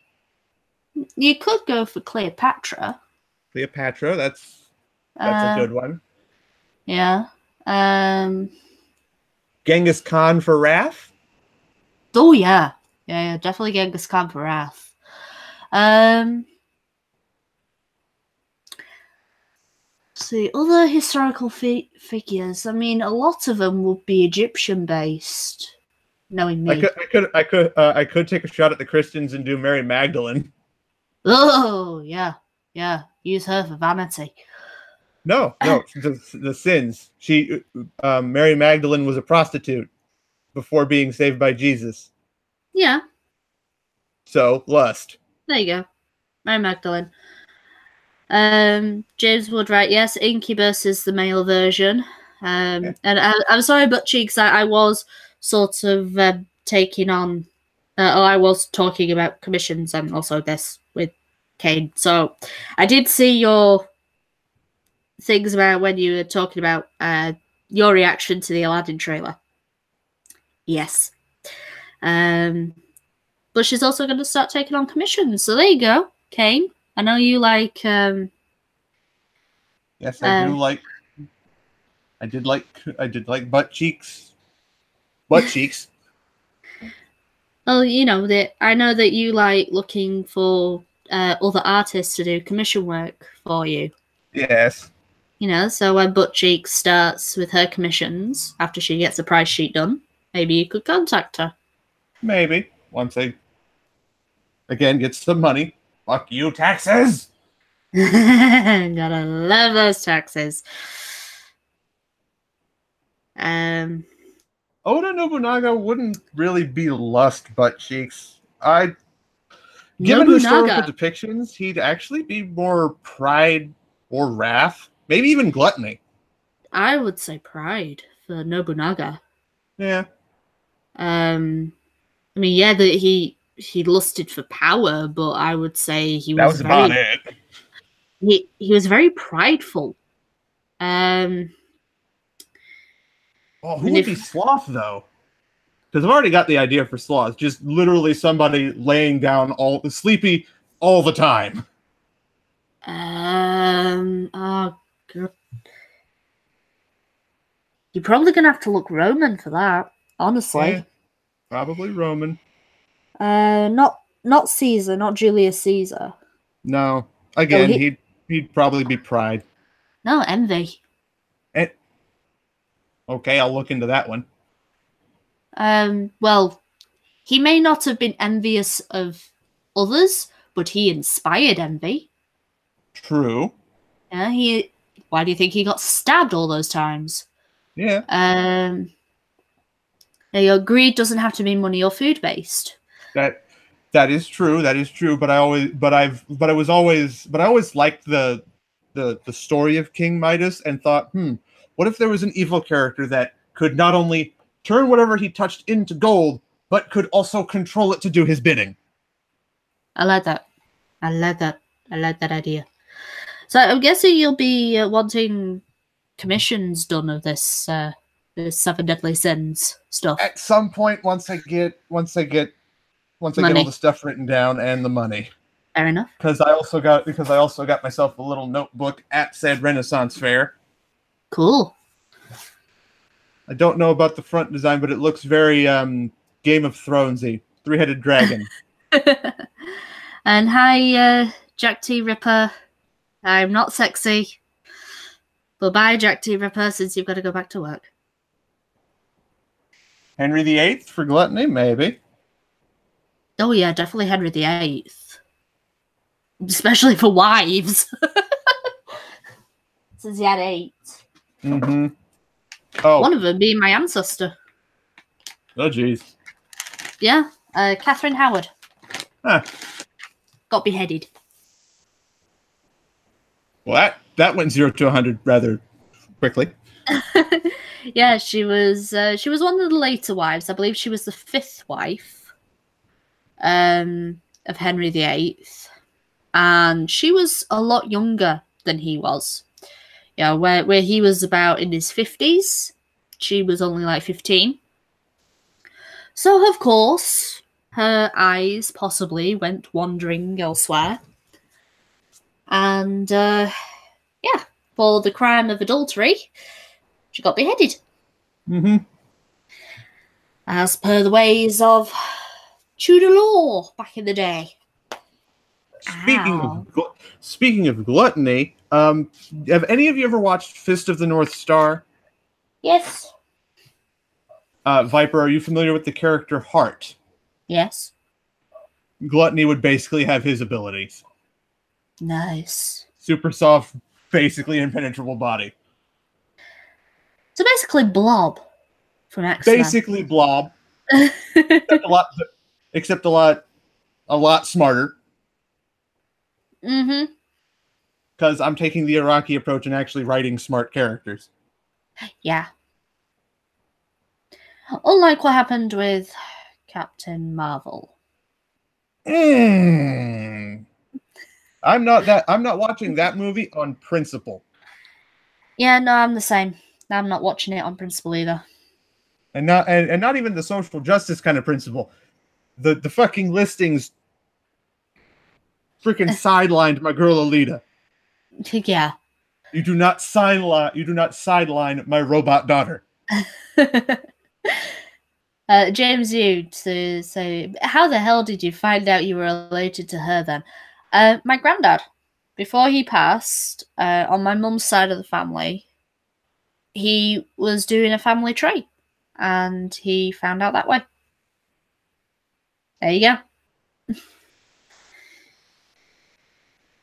[SPEAKER 1] You could go for Cleopatra.
[SPEAKER 2] Cleopatra, that's a good one.
[SPEAKER 1] Yeah.
[SPEAKER 2] Genghis Khan for wrath.
[SPEAKER 1] Oh yeah, definitely Genghis Khan for wrath. See, other historical figures. I mean, a lot of them would be Egyptian based. Knowing me,
[SPEAKER 2] I could take a shot at the Christians and do Mary Magdalene.
[SPEAKER 1] Oh yeah. Use her for vanity.
[SPEAKER 2] No, the sins. Mary Magdalene was a prostitute before being saved by Jesus.
[SPEAKER 1] Yeah.
[SPEAKER 2] So lust.
[SPEAKER 1] There you go, Mary Magdalene. James Wood, right? Yes, Incubus is the male version. And I'm sorry, Butt Cheeks. I was sort of taking on, I was talking about commissions and also this with Kane. So I did see your things about when you were talking about your reaction to the Aladdin trailer. Yes. But she's also going to start taking on commissions. So there you go, Kane. I know you like.
[SPEAKER 2] Yes, I do like. I did like butt cheeks. Butt cheeks.
[SPEAKER 1] Well, I know that you like looking for other artists to do commission work for you.
[SPEAKER 2] Yes.
[SPEAKER 1] So when Butt Cheeks starts with her commissions after she gets the price sheet done, maybe you could contact her.
[SPEAKER 2] Maybe once I again get some money. Fuck you, taxes.
[SPEAKER 1] Gotta love those taxes.
[SPEAKER 2] Oda Nobunaga wouldn't really be lust butt cheeks. Given historical depictions, he'd actually be more pride or wrath, maybe even gluttony.
[SPEAKER 1] I would say pride for Nobunaga.
[SPEAKER 2] Yeah.
[SPEAKER 1] I mean, yeah, that he lusted for power, but I would say he was
[SPEAKER 2] about it.
[SPEAKER 1] He was very prideful.
[SPEAKER 2] Well, who would be Sloth, though? Because I've already got the idea for Sloth. Just literally somebody laying down sleepy all the time.
[SPEAKER 1] Oh, God. You're probably going to have to look Roman for that, honestly.
[SPEAKER 2] Yeah, probably Roman.
[SPEAKER 1] Not Caesar, not Julius Caesar.
[SPEAKER 2] No. Again, he'd probably be pride.
[SPEAKER 1] No, envy.
[SPEAKER 2] Okay, I'll look into that one.
[SPEAKER 1] Well, he may not have been envious of others, but he inspired envy.
[SPEAKER 2] True.
[SPEAKER 1] Yeah, Why do you think he got stabbed all those times?
[SPEAKER 2] Yeah.
[SPEAKER 1] Your greed doesn't have to be money or food based.
[SPEAKER 2] That is true. That is true. But I always liked the story of King Midas and thought, what if there was an evil character that could not only turn whatever he touched into gold, but could also control it to do his bidding?
[SPEAKER 1] I like that. I like that idea. So I'm guessing you'll be wanting commissions done of this the 7 Deadly Sins stuff.
[SPEAKER 2] At some point, once I get all the stuff written down and the money.
[SPEAKER 1] Fair enough.
[SPEAKER 2] Because I also got myself a little notebook at said Renaissance fair.
[SPEAKER 1] Cool.
[SPEAKER 2] I don't know about the front design, but it looks very Game of Thronesy. 3-headed dragon.
[SPEAKER 1] And hi, Jack T. Ripper. I'm not sexy. But bye, Jack T. Ripper, since you've got to go back to work.
[SPEAKER 2] Henry VIII for gluttony, maybe.
[SPEAKER 1] Oh yeah, definitely Henry VIII. Especially for wives. Since he had 8.
[SPEAKER 2] Mm-hmm. Oh.
[SPEAKER 1] One of them being my ancestor.
[SPEAKER 2] Oh, jeez.
[SPEAKER 1] Yeah, Catherine Howard.
[SPEAKER 2] Huh.
[SPEAKER 1] Got beheaded.
[SPEAKER 2] Well, that went 0 to 100 rather quickly.
[SPEAKER 1] Yeah, she was one of the later wives. I believe she was the 5th wife of Henry VIII. And she was a lot younger than he was. Yeah, where he was about in his 50s, she was only like 15. So, of course, her eyes possibly went wandering elsewhere. And, yeah, for the crime of adultery, she got beheaded.
[SPEAKER 2] Mm-hmm.
[SPEAKER 1] As per the ways of Tudor law back in the day.
[SPEAKER 2] Speaking of gluttony, have any of you ever watched Fist of the North Star?
[SPEAKER 1] Yes.
[SPEAKER 2] Viper, are you familiar with the character Hart?
[SPEAKER 1] Yes.
[SPEAKER 2] Gluttony would basically have his abilities.
[SPEAKER 1] Nice.
[SPEAKER 2] Super soft, basically impenetrable body.
[SPEAKER 1] So basically Blob from X-Men.
[SPEAKER 2] Basically Blob. except a lot smarter.
[SPEAKER 1] Mm-hmm.
[SPEAKER 2] Because I'm taking the Iraqi approach and actually writing smart characters.
[SPEAKER 1] Yeah. Unlike what happened with Captain Marvel.
[SPEAKER 2] I'm not watching that movie on principle.
[SPEAKER 1] Yeah, no, I'm the same. I'm not watching it on principle either.
[SPEAKER 2] And not even the social justice kind of principle. The fucking listings freaking sidelined my girl Alita.
[SPEAKER 1] Yeah.
[SPEAKER 2] You do not sideline my robot daughter.
[SPEAKER 1] James, you to say, how the hell did you find out you were related to her then? My granddad, before he passed, on my mum's side of the family, he was doing a family tree, and he found out that way. There you go.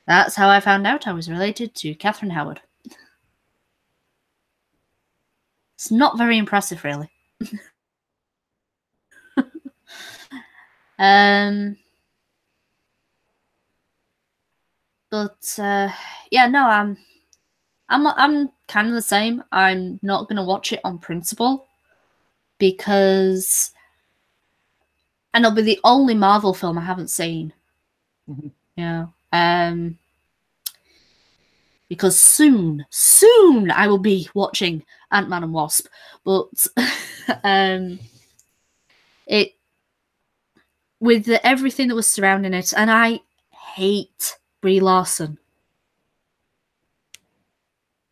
[SPEAKER 1] That's how I found out I was related to Catherine Howard. It's not very impressive, really. But yeah, no, I'm kind of the same. I'm not gonna watch it on principle because, and it'll be the only Marvel film I haven't seen.
[SPEAKER 2] Mm-hmm.
[SPEAKER 1] Yeah. Because soon I will be watching Ant-Man and Wasp, but it with everything that was surrounding it, and I hate Brie Larson.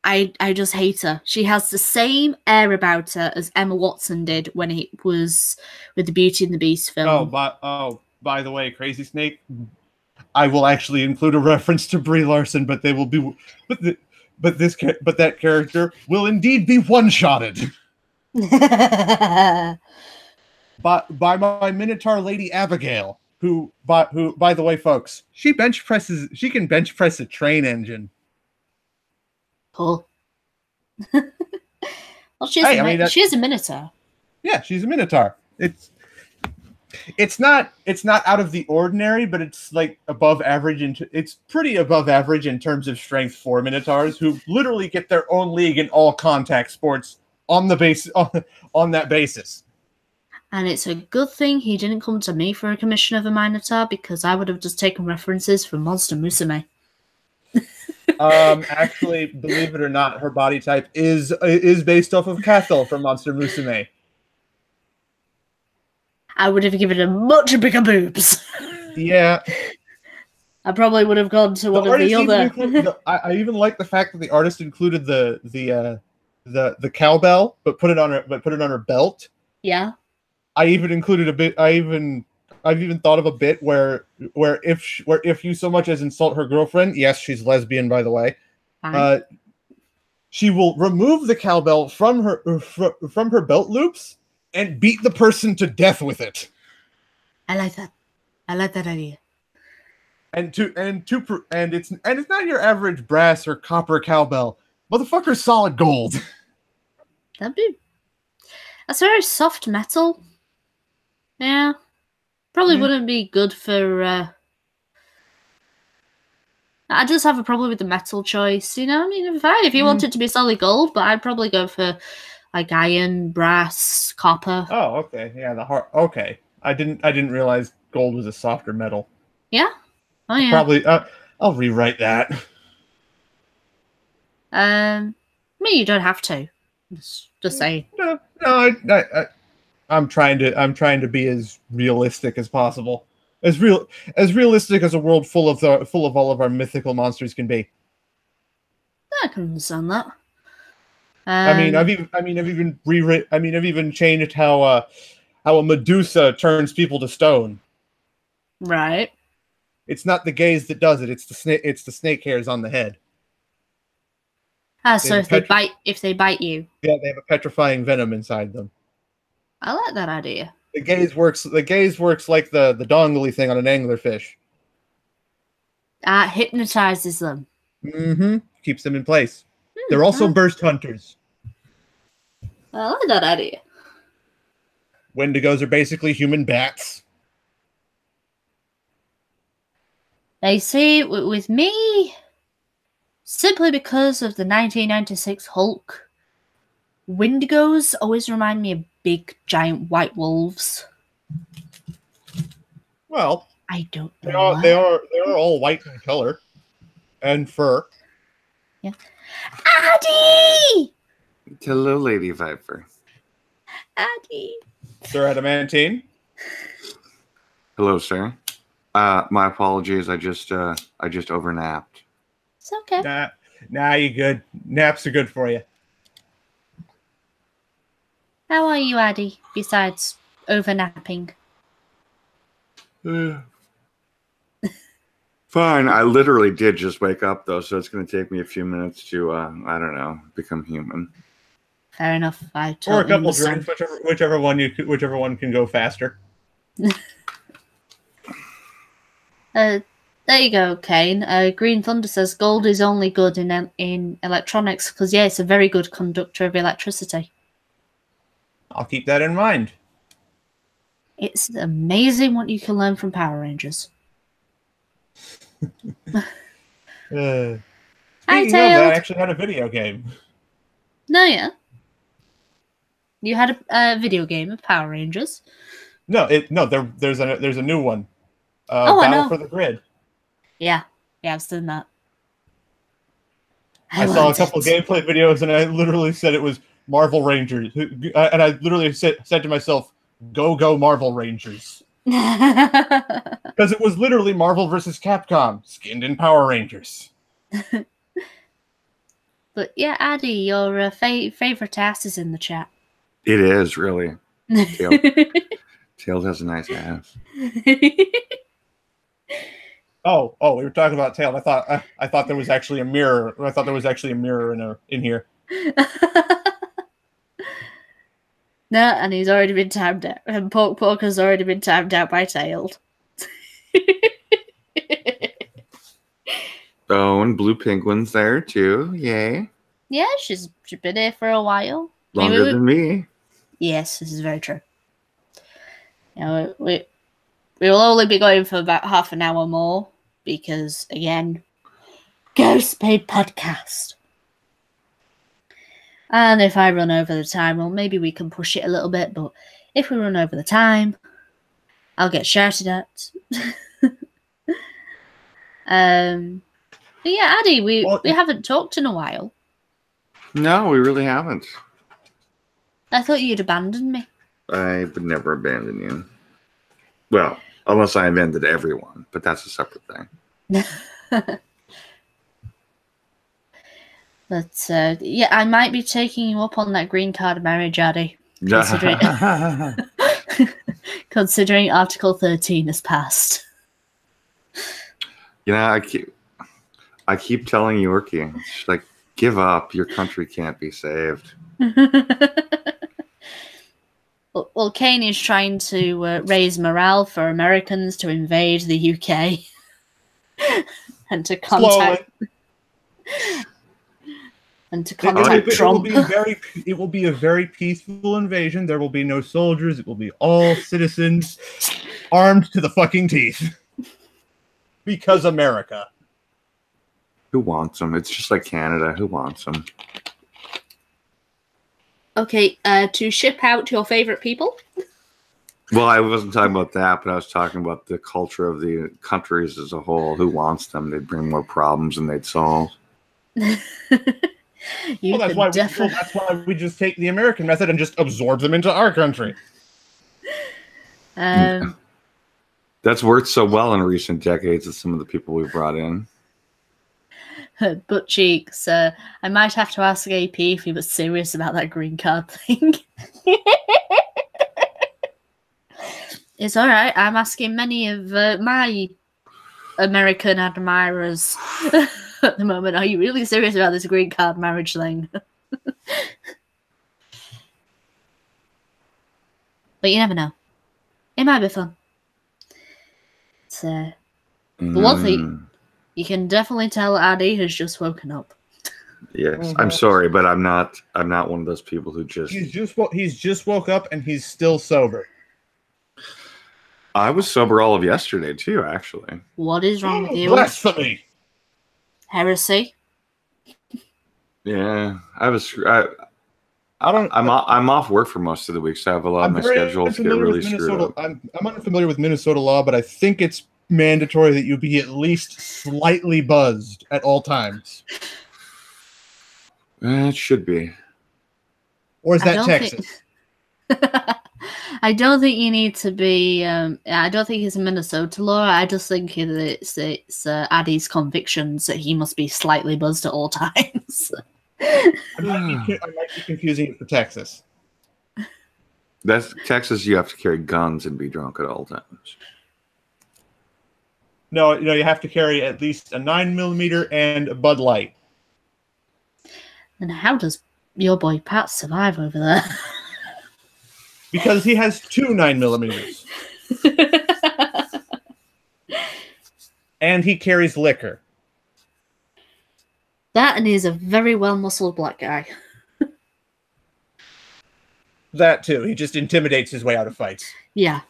[SPEAKER 1] I just hate her. She has the same air about her as Emma Watson did when it was with the Beauty and the Beast film.
[SPEAKER 2] By the way, Crazy Snake, I will actually include a reference to Brie Larson, but they will be, but that character will indeed be one-shotted. by my Minotaur lady Abigail, who by the way, folks, she can bench press a train engine.
[SPEAKER 1] Cool. Well, she's a Minotaur.
[SPEAKER 2] Yeah, she's a Minotaur. It's not out of the ordinary, but it's like above average. It's pretty above average in terms of strength for Minotaurs, who literally get their own league in all contact sports on that basis.
[SPEAKER 1] And it's a good thing he didn't come to me for a commission of a Minotaur, because I would have just taken references from Monster Musume.
[SPEAKER 2] Actually, believe it or not, her body type is based off of Cathal from Monster Musume.
[SPEAKER 1] I would have given her much bigger boobs.
[SPEAKER 2] Yeah.
[SPEAKER 1] I probably would have gone to one of the other.
[SPEAKER 2] I even like the fact that the artist included the cowbell, but put it on her belt.
[SPEAKER 1] Yeah.
[SPEAKER 2] I've even thought of a bit where if you so much as insult her girlfriend, yes, she's lesbian, by the way, she will remove the cowbell from her belt loops and beat the person to death with it.
[SPEAKER 1] I like that. I like that idea.
[SPEAKER 2] And it's not your average brass or copper cowbell. Motherfucker's solid gold.
[SPEAKER 1] That's very soft metal. Yeah. Probably wouldn't be good for I just have a problem with the metal choice, you know? I mean, fine if you want it to be solid gold, but I'd probably go for like iron, brass, copper.
[SPEAKER 2] Oh, okay. Yeah, okay. I didn't realize gold was a softer metal.
[SPEAKER 1] Yeah? Oh, yeah.
[SPEAKER 2] Probably I'll rewrite that.
[SPEAKER 1] I mean, you don't have to. Just say.
[SPEAKER 2] No, I'm trying to be as realistic as possible. As realistic as a world full of all of our mythical monsters can be.
[SPEAKER 1] I can understand that.
[SPEAKER 2] I've even changed how a Medusa turns people to stone.
[SPEAKER 1] Right.
[SPEAKER 2] It's not the gaze that does it. It's the snake hairs on the head.
[SPEAKER 1] So if they bite you.
[SPEAKER 2] Yeah, they have a petrifying venom inside them.
[SPEAKER 1] I like that idea.
[SPEAKER 2] The gaze works like the dongly thing on an anglerfish.
[SPEAKER 1] Hypnotizes them.
[SPEAKER 2] Mm-hmm. Keeps them in place. They're also burst hunters.
[SPEAKER 1] I like that idea.
[SPEAKER 2] Wendigos are basically human bats.
[SPEAKER 1] They see, with me, simply because of the 1996 Hulk, Wendigos always remind me of big, giant white wolves.
[SPEAKER 2] Well,
[SPEAKER 1] I don't know.
[SPEAKER 2] They are all white in color and fur.
[SPEAKER 1] Yeah. Addy!
[SPEAKER 3] Hello, Lady Viper.
[SPEAKER 1] Addy.
[SPEAKER 2] Sir Adamantine.
[SPEAKER 3] Hello, sir. My apologies. I just overnapped.
[SPEAKER 1] It's okay.
[SPEAKER 2] Nah, you good. Naps are good for you.
[SPEAKER 1] How are you, Addy, besides overnapping?
[SPEAKER 3] Fine. I literally did just wake up, though, so it's going to take me a few minutes to, I don't know, become human.
[SPEAKER 1] Fair enough.
[SPEAKER 2] Or a couple drinks, whichever one can go faster.
[SPEAKER 1] There you go, Kane. Green Thunder says gold is only good in electronics because, yeah, it's a very good conductor of electricity.
[SPEAKER 2] I'll keep that in mind.
[SPEAKER 1] It's amazing what you can learn from Power Rangers.
[SPEAKER 2] Speaking of that, I actually had a video game.
[SPEAKER 1] No, yeah. You had a video game of Power Rangers?
[SPEAKER 2] There's a new one.
[SPEAKER 1] Battle
[SPEAKER 2] for the Grid.
[SPEAKER 1] Yeah, I've seen that.
[SPEAKER 2] I saw a couple gameplay videos, and I literally said it was Marvel Rangers, and I literally said to myself, "Go Marvel Rangers," because it was literally Marvel versus Capcom, skinned in Power Rangers.
[SPEAKER 1] But yeah, Addy, your favorite ass is in the chat.
[SPEAKER 3] It is really. Tails has a nice ass.
[SPEAKER 2] Oh, we were talking about Tail. I thought there was actually a mirror. I thought there was actually a mirror in here.
[SPEAKER 1] No, and he's already been timed out. And Pork has already been timed out by Tailed.
[SPEAKER 3] Oh, and Blue Penguin's there too. Yay.
[SPEAKER 1] Yeah, she's been here for a while.
[SPEAKER 3] Longer than me.
[SPEAKER 1] Yes, this is very true. You know, we will only be going for about half an hour more because, again, Ghost Paid Podcast. And if I run over the time, well, maybe we can push it a little bit, but if we run over the time, I'll get shouted at. But yeah, Addy, we haven't talked in a while.
[SPEAKER 3] No, we really haven't.
[SPEAKER 1] I thought you'd abandoned me.
[SPEAKER 3] I would never abandon you. Well, unless I abandoned everyone, but that's a separate thing.
[SPEAKER 1] But yeah, I might be taking you up on that green card marriage, Addy. Considering Article 13 has passed.
[SPEAKER 3] You know, I keep telling Yorkie, she's like, give up. Your country can't be saved.
[SPEAKER 1] Well, Kane is trying to raise morale for Americans to invade the UK and to contact Trump.
[SPEAKER 2] It will be a very peaceful invasion. There will be no soldiers. It will be all citizens armed to the fucking teeth. Because America.
[SPEAKER 3] Who wants them? It's just like Canada. Who wants them?
[SPEAKER 1] Okay, to ship out your favorite people?
[SPEAKER 3] Well, I wasn't talking about that, but I was talking about the culture of the countries as a whole. Who wants them? They'd bring more problems than they'd solve.
[SPEAKER 2] That's why we just take the American method and just absorb them into our country.
[SPEAKER 3] That's worked so well in recent decades with some of the people we brought in.
[SPEAKER 1] Butt cheeks. I might have to ask AP if he was serious about that green card thing. It's all right. I'm asking many of my American admirers at the moment. Are you really serious about this green card marriage thing? But you never know. It might be fun. The one thing you can definitely tell Addy has just woken up.
[SPEAKER 3] Yes, I'm sorry, but I'm not one of those people who just.
[SPEAKER 2] He's just woke up and he's still sober.
[SPEAKER 3] I was sober all of yesterday too, actually.
[SPEAKER 1] What is wrong with you?
[SPEAKER 2] Blasphemy!
[SPEAKER 1] Heresy.
[SPEAKER 3] Yeah, I'm off work for most of the week, so I have a lot of my schedules get really screwed up.
[SPEAKER 2] I'm unfamiliar with Minnesota law, but I think it's mandatory that you be at least slightly buzzed at all times.
[SPEAKER 3] It should be.
[SPEAKER 2] Or is that Texas?
[SPEAKER 1] I don't think you need to be. I don't think it's a Minnesota law. I just think it's Addy's convictions that he must be slightly buzzed at all times.
[SPEAKER 2] I might be confusing it for Texas.
[SPEAKER 3] That's Texas. You have to carry guns and be drunk at all times.
[SPEAKER 2] No, you have to carry at least a 9mm and a Bud Light.
[SPEAKER 1] And how does your boy Pat survive over there?
[SPEAKER 2] Because he has 2 9mm. And he carries liquor.
[SPEAKER 1] That and he's a very well-muscled black guy.
[SPEAKER 2] That too. He just intimidates his way out of fights.
[SPEAKER 1] Yeah.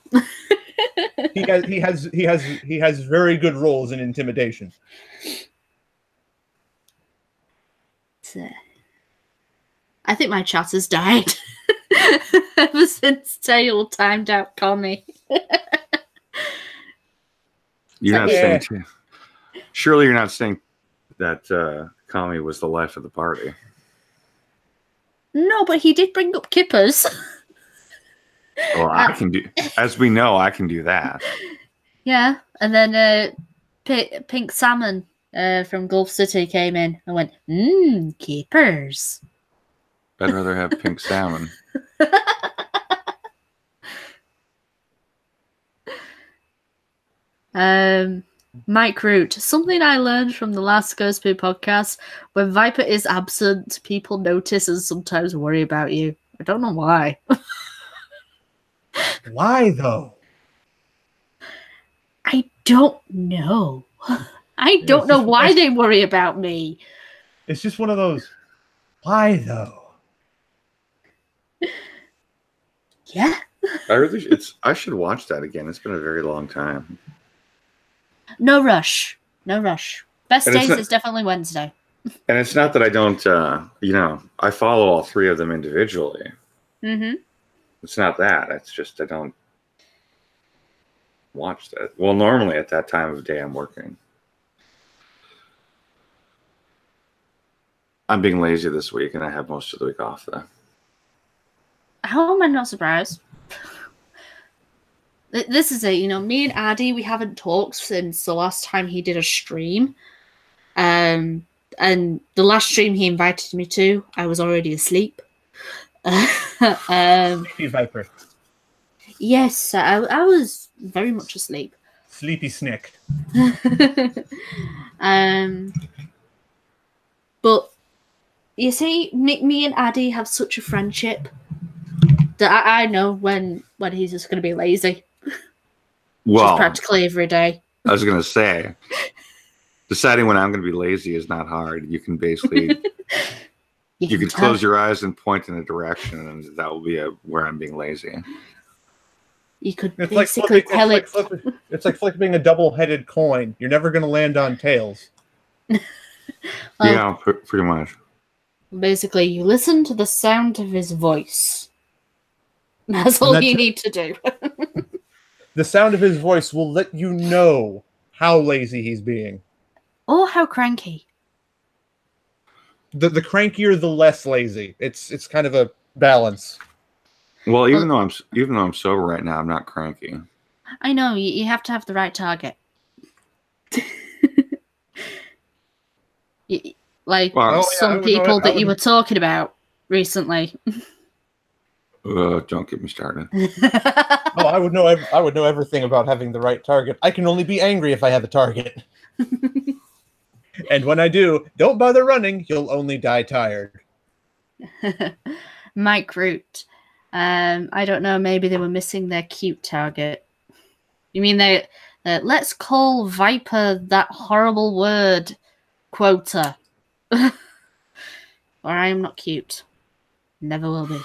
[SPEAKER 2] He has very good roles in intimidation.
[SPEAKER 1] I think my chat has died ever since Tail timed out Connie.
[SPEAKER 3] You're not saying surely you're not saying that Connie was the life of the party.
[SPEAKER 1] No, but he did bring up kippers.
[SPEAKER 3] Well, I can do, as we know, I can do that.
[SPEAKER 1] Yeah, and then Pink Salmon from Gulf City came in and went, keepers.
[SPEAKER 3] I'd rather have pink salmon.
[SPEAKER 1] Mike Root, something I learned from the last Ghost Poo podcast, when Viper is absent, people notice and sometimes worry about you. I don't know why.
[SPEAKER 2] Why, though?
[SPEAKER 1] I don't know. I don't know why they worry about me.
[SPEAKER 2] It's just one of those. Why though?
[SPEAKER 1] Yeah.
[SPEAKER 3] I should watch that again. It's been a very long time.
[SPEAKER 1] No rush. No rush. Best
[SPEAKER 3] And it's
[SPEAKER 1] days
[SPEAKER 3] not-
[SPEAKER 1] is definitely Wednesday.
[SPEAKER 3] And it's not that I don't, I follow all three of them individually.
[SPEAKER 1] Mm-hmm.
[SPEAKER 3] It's not that. It's just I don't watch that. Well, normally at that time of day I'm working. I'm being lazy this week, and I have most of the week off, though.
[SPEAKER 1] How am I not surprised? This is it, me and Addy, we haven't talked since the last time he did a stream. And the last stream he invited me to, I was already asleep.
[SPEAKER 2] Sleepy Viper.
[SPEAKER 1] Yes, I was very much asleep.
[SPEAKER 2] Sleepy Snick.
[SPEAKER 1] But you see, me and Addy have such a friendship that I know when he's just going to be lazy.
[SPEAKER 3] Well,
[SPEAKER 1] just practically every day.
[SPEAKER 3] I was going to say, deciding when I'm going to be lazy is not hard. You can basically, you can close your eyes and point in a direction, and that will be where I'm being lazy.
[SPEAKER 1] You could basically tell it.
[SPEAKER 2] It's like flipping a double-headed coin. You're never going to land on tails.
[SPEAKER 3] Yeah, pretty much.
[SPEAKER 1] Basically, you listen to the sound of his voice. That's all you need to do.
[SPEAKER 2] The sound of his voice will let you know how lazy he's being.
[SPEAKER 1] Or how cranky.
[SPEAKER 2] The crankier, the less lazy. It's kind of a balance.
[SPEAKER 3] Well, even though I'm sober right now, I'm not cranky.
[SPEAKER 1] I know, you have to have the right target. Some people that you were talking about recently.
[SPEAKER 3] Don't get me started.
[SPEAKER 2] I would know everything about having the right target. I can only be angry if I have a target. And when I do, don't bother running. You'll only die tired.
[SPEAKER 1] Mike Root. I don't know. Maybe they were missing their cute target. You mean let's call Viper that horrible word quota. Or I am not cute. Never will be.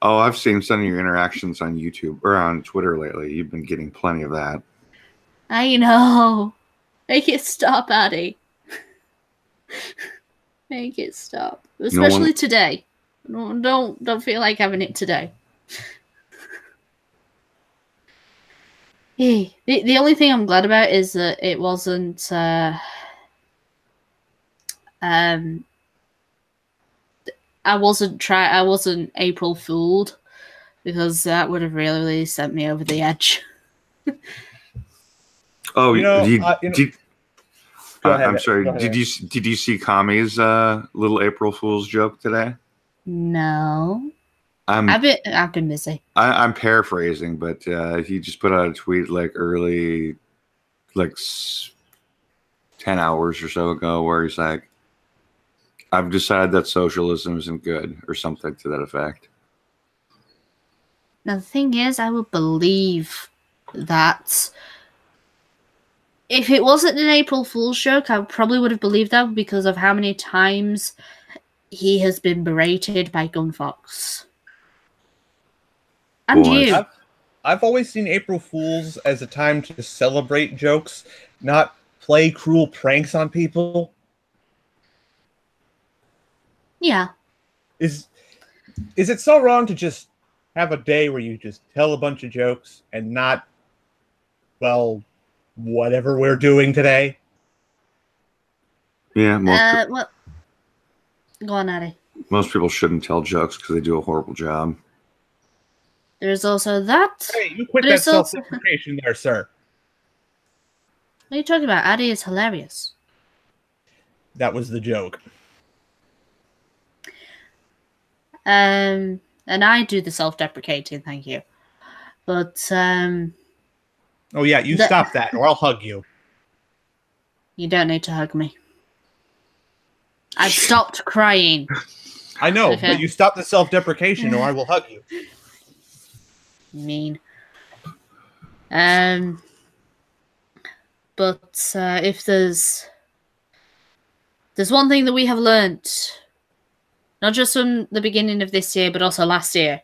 [SPEAKER 3] Oh, I've seen some of your interactions on YouTube or on Twitter lately. You've been getting plenty of that.
[SPEAKER 1] I know. Make it stop, Addy. Make it stop. Especially today. Don't feel like having it today. The only thing I'm glad about is that it wasn't I wasn't April Fooled, because that would have really sent me over the edge.
[SPEAKER 3] Oh,
[SPEAKER 2] I'm
[SPEAKER 3] sorry. Did you see Kami's little April Fool's joke today?
[SPEAKER 1] No. I've been busy.
[SPEAKER 3] I'm paraphrasing, but he just put out a tweet early, 10 hours or so ago, where he's like, "I've decided that socialism isn't good," or something to that effect.
[SPEAKER 1] Now the thing is, I would believe that. If it wasn't an April Fool's joke, I probably would have believed that because of how many times he has been berated by Gunfox. And you.
[SPEAKER 2] I've always seen April Fools as a time to celebrate jokes, not play cruel pranks on people.
[SPEAKER 1] Yeah.
[SPEAKER 2] Is it so wrong to just have a day where you just tell a bunch of jokes and not, well, whatever we're doing today?
[SPEAKER 3] Yeah.
[SPEAKER 1] Well, go on, Addy.
[SPEAKER 3] Most people shouldn't tell jokes because they do a horrible job.
[SPEAKER 1] There's also that.
[SPEAKER 2] Hey, you quit that self-deprecation there, sir.
[SPEAKER 1] What are you talking about? Addy is hilarious.
[SPEAKER 2] That was the joke.
[SPEAKER 1] And I do the self-deprecating, thank you. But
[SPEAKER 2] oh yeah, you stop that, or I'll hug you.
[SPEAKER 1] You don't need to hug me. I've stopped crying.
[SPEAKER 2] I know, but you stop the self-deprecation, or I will hug you.
[SPEAKER 1] Mean. But if there's one thing that we have learnt Not just from the beginning of this year, but also last year.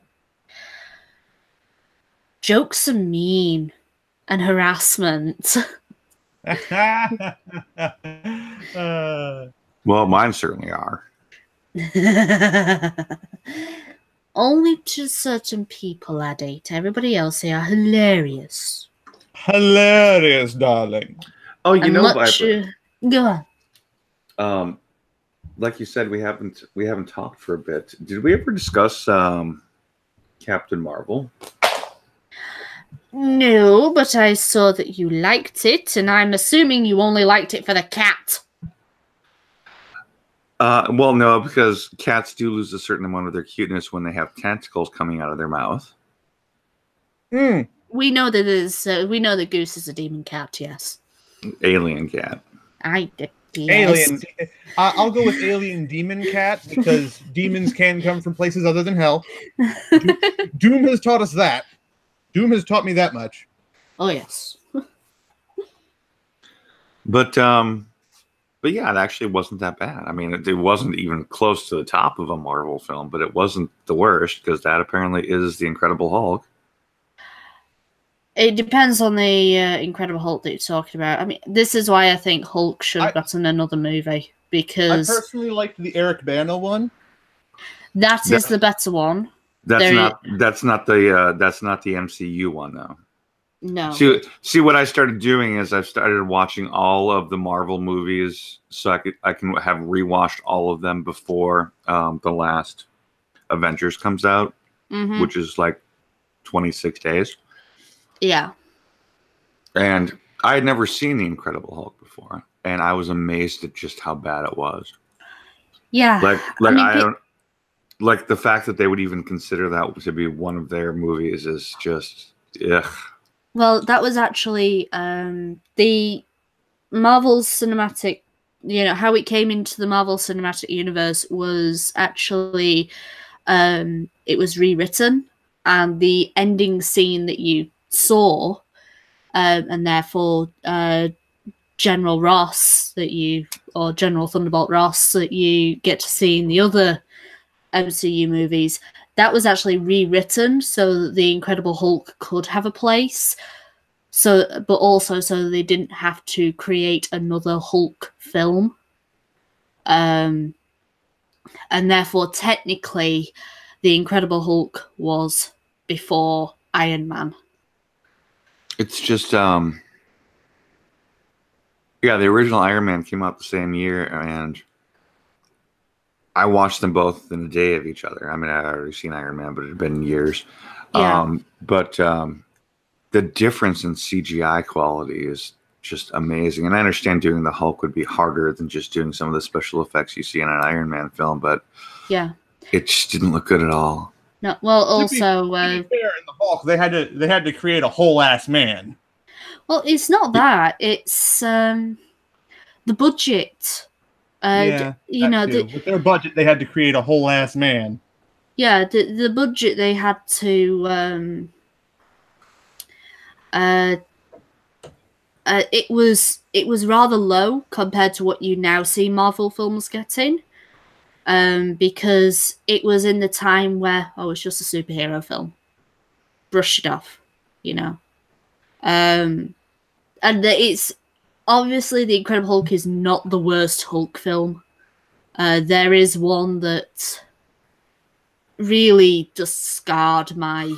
[SPEAKER 1] Jokes are mean and harassment.
[SPEAKER 3] Well, mine certainly are.
[SPEAKER 1] Only to certain people, Addy. To everybody else, they are hilarious.
[SPEAKER 2] Hilarious, darling.
[SPEAKER 3] Oh, you
[SPEAKER 1] And
[SPEAKER 3] know,
[SPEAKER 1] much,
[SPEAKER 3] Viper.
[SPEAKER 1] go on.
[SPEAKER 3] Like you said, we haven't talked for a bit. Did we ever discuss Captain Marvel?
[SPEAKER 1] No, but I saw that you liked it, and I'm assuming you only liked it for the cat.
[SPEAKER 3] Well, no, because cats do lose a certain amount of their cuteness when they have tentacles coming out of their mouth.
[SPEAKER 1] We know that we know that Goose is a demon cat. Yes.
[SPEAKER 3] Alien cat.
[SPEAKER 1] Yes.
[SPEAKER 2] Alien. I'll go with alien demon cat because demons can come from places other than hell. Doom has taught us that. Doom has taught me that much.
[SPEAKER 1] Oh yes.
[SPEAKER 3] But yeah, it actually wasn't that bad. I mean, it wasn't even close to the top of a Marvel film, but it wasn't the worst because that apparently is the Incredible Hulk.
[SPEAKER 1] It depends on the Incredible Hulk that you're talking about. I mean, this is why I think Hulk should have gotten another movie, because
[SPEAKER 2] I personally liked the Eric Bana one.
[SPEAKER 1] That is the better one.
[SPEAKER 3] That's not the MCU one though.
[SPEAKER 1] No.
[SPEAKER 3] See, what I started doing is I've started watching all of the Marvel movies, so I can have rewatched all of them before the last Avengers comes out, which is like 26 days.
[SPEAKER 1] Yeah.
[SPEAKER 3] And I had never seen the Incredible Hulk before, and I was amazed at just how bad it was.
[SPEAKER 1] Yeah.
[SPEAKER 3] Like the fact that they would even consider that to be one of their movies is just ugh.
[SPEAKER 1] Well, that was actually the Marvel Cinematic, how it came into the Marvel Cinematic Universe was actually, it was rewritten, and the ending scene that you saw, and therefore General Ross or General Thunderbolt Ross that you get to see in the other MCU movies, that was actually rewritten so that the Incredible Hulk could have a place. But also so they didn't have to create another Hulk film. And therefore, technically, the Incredible Hulk was before Iron Man.
[SPEAKER 3] It's just, yeah, the original Iron Man came out the same year, and I watched them both in a day of each other. I mean, I'd already seen Iron Man, but it had been years.
[SPEAKER 1] Yeah.
[SPEAKER 3] The difference in CGI quality is just amazing. And I understand doing the Hulk would be harder than just doing some of the special effects you see in an Iron Man film, but
[SPEAKER 1] yeah,
[SPEAKER 3] it just didn't look good at all.
[SPEAKER 1] No, well, also,
[SPEAKER 2] to be fair, in the Hulk, they had to create a whole ass man.
[SPEAKER 1] Well, it's not that. It's the budget.
[SPEAKER 2] With their budget, they had to create a whole ass man.
[SPEAKER 1] Yeah, the budget they had to. It was rather low compared to what you now see Marvel films getting, because it was in the time where it's just a superhero film, brush it off, and it's obviously the Incredible Hulk is not the worst Hulk film. There is one that really just scarred my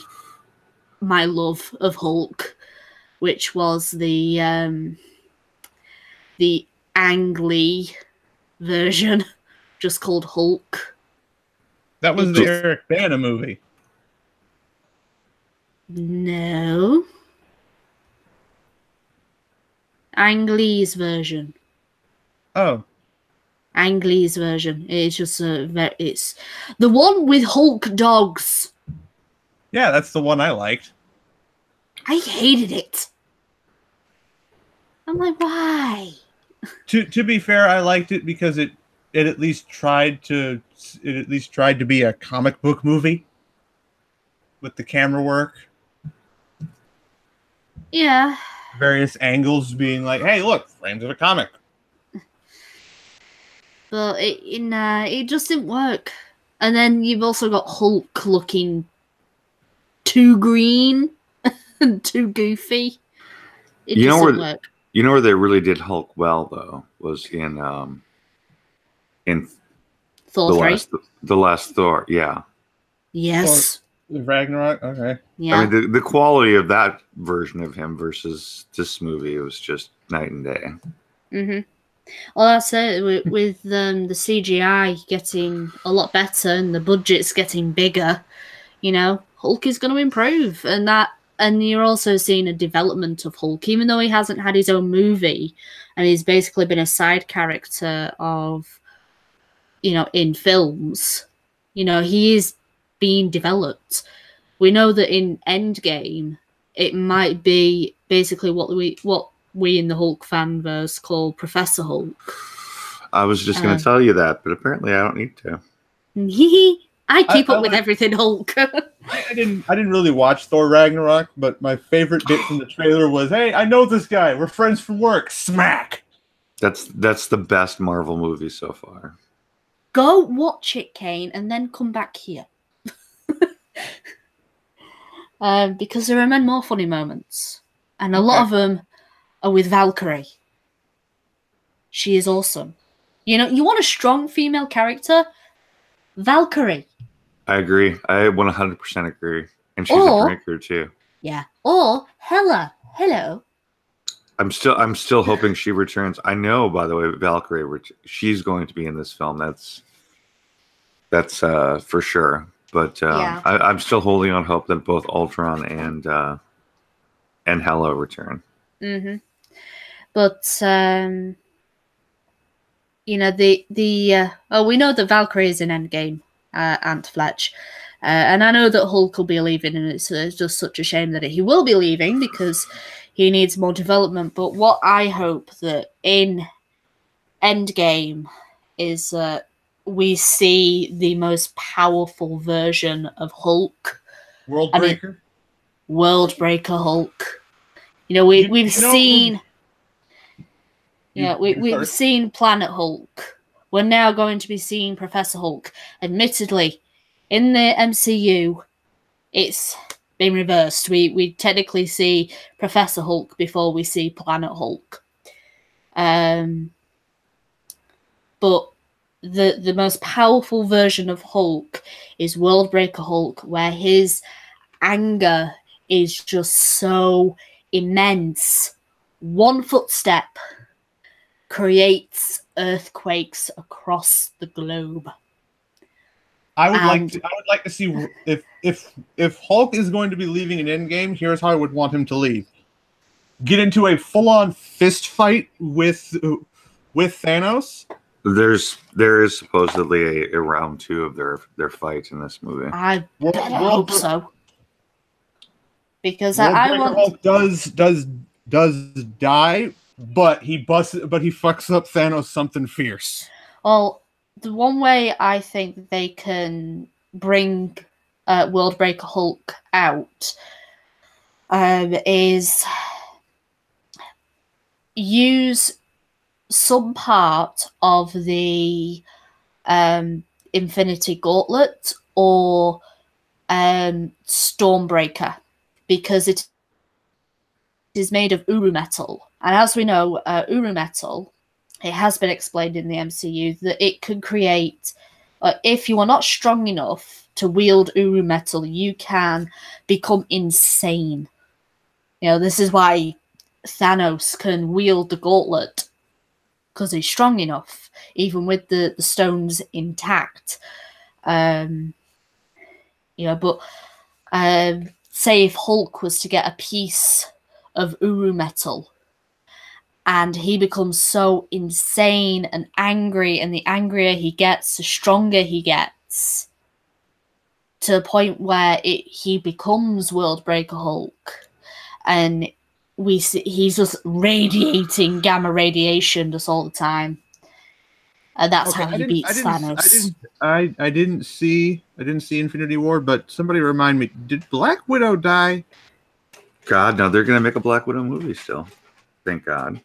[SPEAKER 1] love of Hulk, which was the Ang Lee version, just called Hulk.
[SPEAKER 2] That was the Eric Bana movie.
[SPEAKER 1] No. Ang Lee's version.
[SPEAKER 2] Oh.
[SPEAKER 1] Ang Lee's version. It's just it's the one with Hulk dogs.
[SPEAKER 2] Yeah, that's the one I liked.
[SPEAKER 1] I hated it. I'm like, why?
[SPEAKER 2] To be fair, I liked it because it at least tried to be a comic book movie with the camera work.
[SPEAKER 1] Yeah.
[SPEAKER 2] Various angles being like, hey, look, frames of a comic.
[SPEAKER 1] But it just didn't work. And then you've also got Hulk looking too green and too goofy. It
[SPEAKER 3] You know
[SPEAKER 1] doesn't
[SPEAKER 3] where
[SPEAKER 1] work.
[SPEAKER 3] you know where they really did Hulk well though was in
[SPEAKER 1] Thor 3.
[SPEAKER 3] the last Thor. Yeah,
[SPEAKER 1] Yes.
[SPEAKER 2] Ragnarok. Okay.
[SPEAKER 1] Yeah.
[SPEAKER 3] I mean the quality of that version of him versus this movie was just night and day.
[SPEAKER 1] Mm-hmm. Well, that's it. With the CGI getting a lot better and the budget's getting bigger, you know, Hulk is going to improve, and you're also seeing a development of Hulk, even though he hasn't had his own movie, and he's basically been a side character of, you know, in films. You know, he is being developed. We know that in Endgame, it might be basically what we in the Hulk fanverse call Professor Hulk.
[SPEAKER 3] I was just going to tell you that, but apparently I don't need to.
[SPEAKER 1] I keep up with everything Hulk.
[SPEAKER 2] I didn't really watch Thor Ragnarok, but my favorite bit from the trailer was, "Hey, I know this guy. We're friends from work." Smack.
[SPEAKER 3] That's the best Marvel movie so far.
[SPEAKER 1] Go watch it, Kane, and then come back here. Because there are more funny moments, and a lot of them are with Valkyrie. She is awesome. You know, you want a strong female character? Valkyrie.
[SPEAKER 3] I agree. I 100% agree. And she's a drinker too.
[SPEAKER 1] Yeah. Or Hela. Hello.
[SPEAKER 3] I'm still hoping she returns. I know, by the way, Valkyrie, she's going to be in this film. That's for sure. But I'm still holding on hope that both Ultron and Hela return.
[SPEAKER 1] Mm-hmm. But you know, we know that Valkyrie is in Endgame, Ant Fletch. And I know that Hulk will be leaving, and it's just such a shame that he will be leaving because he needs more development. But what I hope that in Endgame is we see the most powerful version of Hulk.
[SPEAKER 2] Worldbreaker?
[SPEAKER 1] Worldbreaker Hulk. You know, we've seen... Yeah, we've seen Planet Hulk. We're now going to be seeing Professor Hulk. Admittedly, in the MCU, it's been reversed. We technically see Professor Hulk before we see Planet Hulk. But the most powerful version of Hulk is Worldbreaker Hulk, where his anger is just so immense. One footstep creates earthquakes across the globe.
[SPEAKER 2] I would like to see if Hulk is going to be leaving an Endgame. Here's how I would want him to leave: get into a full-on fist fight with Thanos.
[SPEAKER 3] There is supposedly a round 2 of their fight in this movie.
[SPEAKER 1] I hope so, because I want
[SPEAKER 2] Hulk does die. But he fucks up Thanos something fierce.
[SPEAKER 1] Well, the one way I think they can bring Worldbreaker Hulk out is use some part of the Infinity Gauntlet or Stormbreaker, because it is made of Uru metal. And as we know, Uru metal, it has been explained in the MCU that it can create, if you are not strong enough to wield Uru metal, you can become insane. You know, this is why Thanos can wield the gauntlet, because he's strong enough, even with the stones intact. You know, but say if Hulk was to get a piece of Uru metal, and he becomes so insane and angry, and the angrier he gets, the stronger he gets, to the point where he becomes Worldbreaker Hulk, and we see he's just radiating gamma radiation just all the time, and that's how he beats Thanos.
[SPEAKER 2] I didn't see Infinity War, but somebody remind me: did Black Widow die?
[SPEAKER 3] God, no, they're gonna make a Black Widow movie still. Thank God.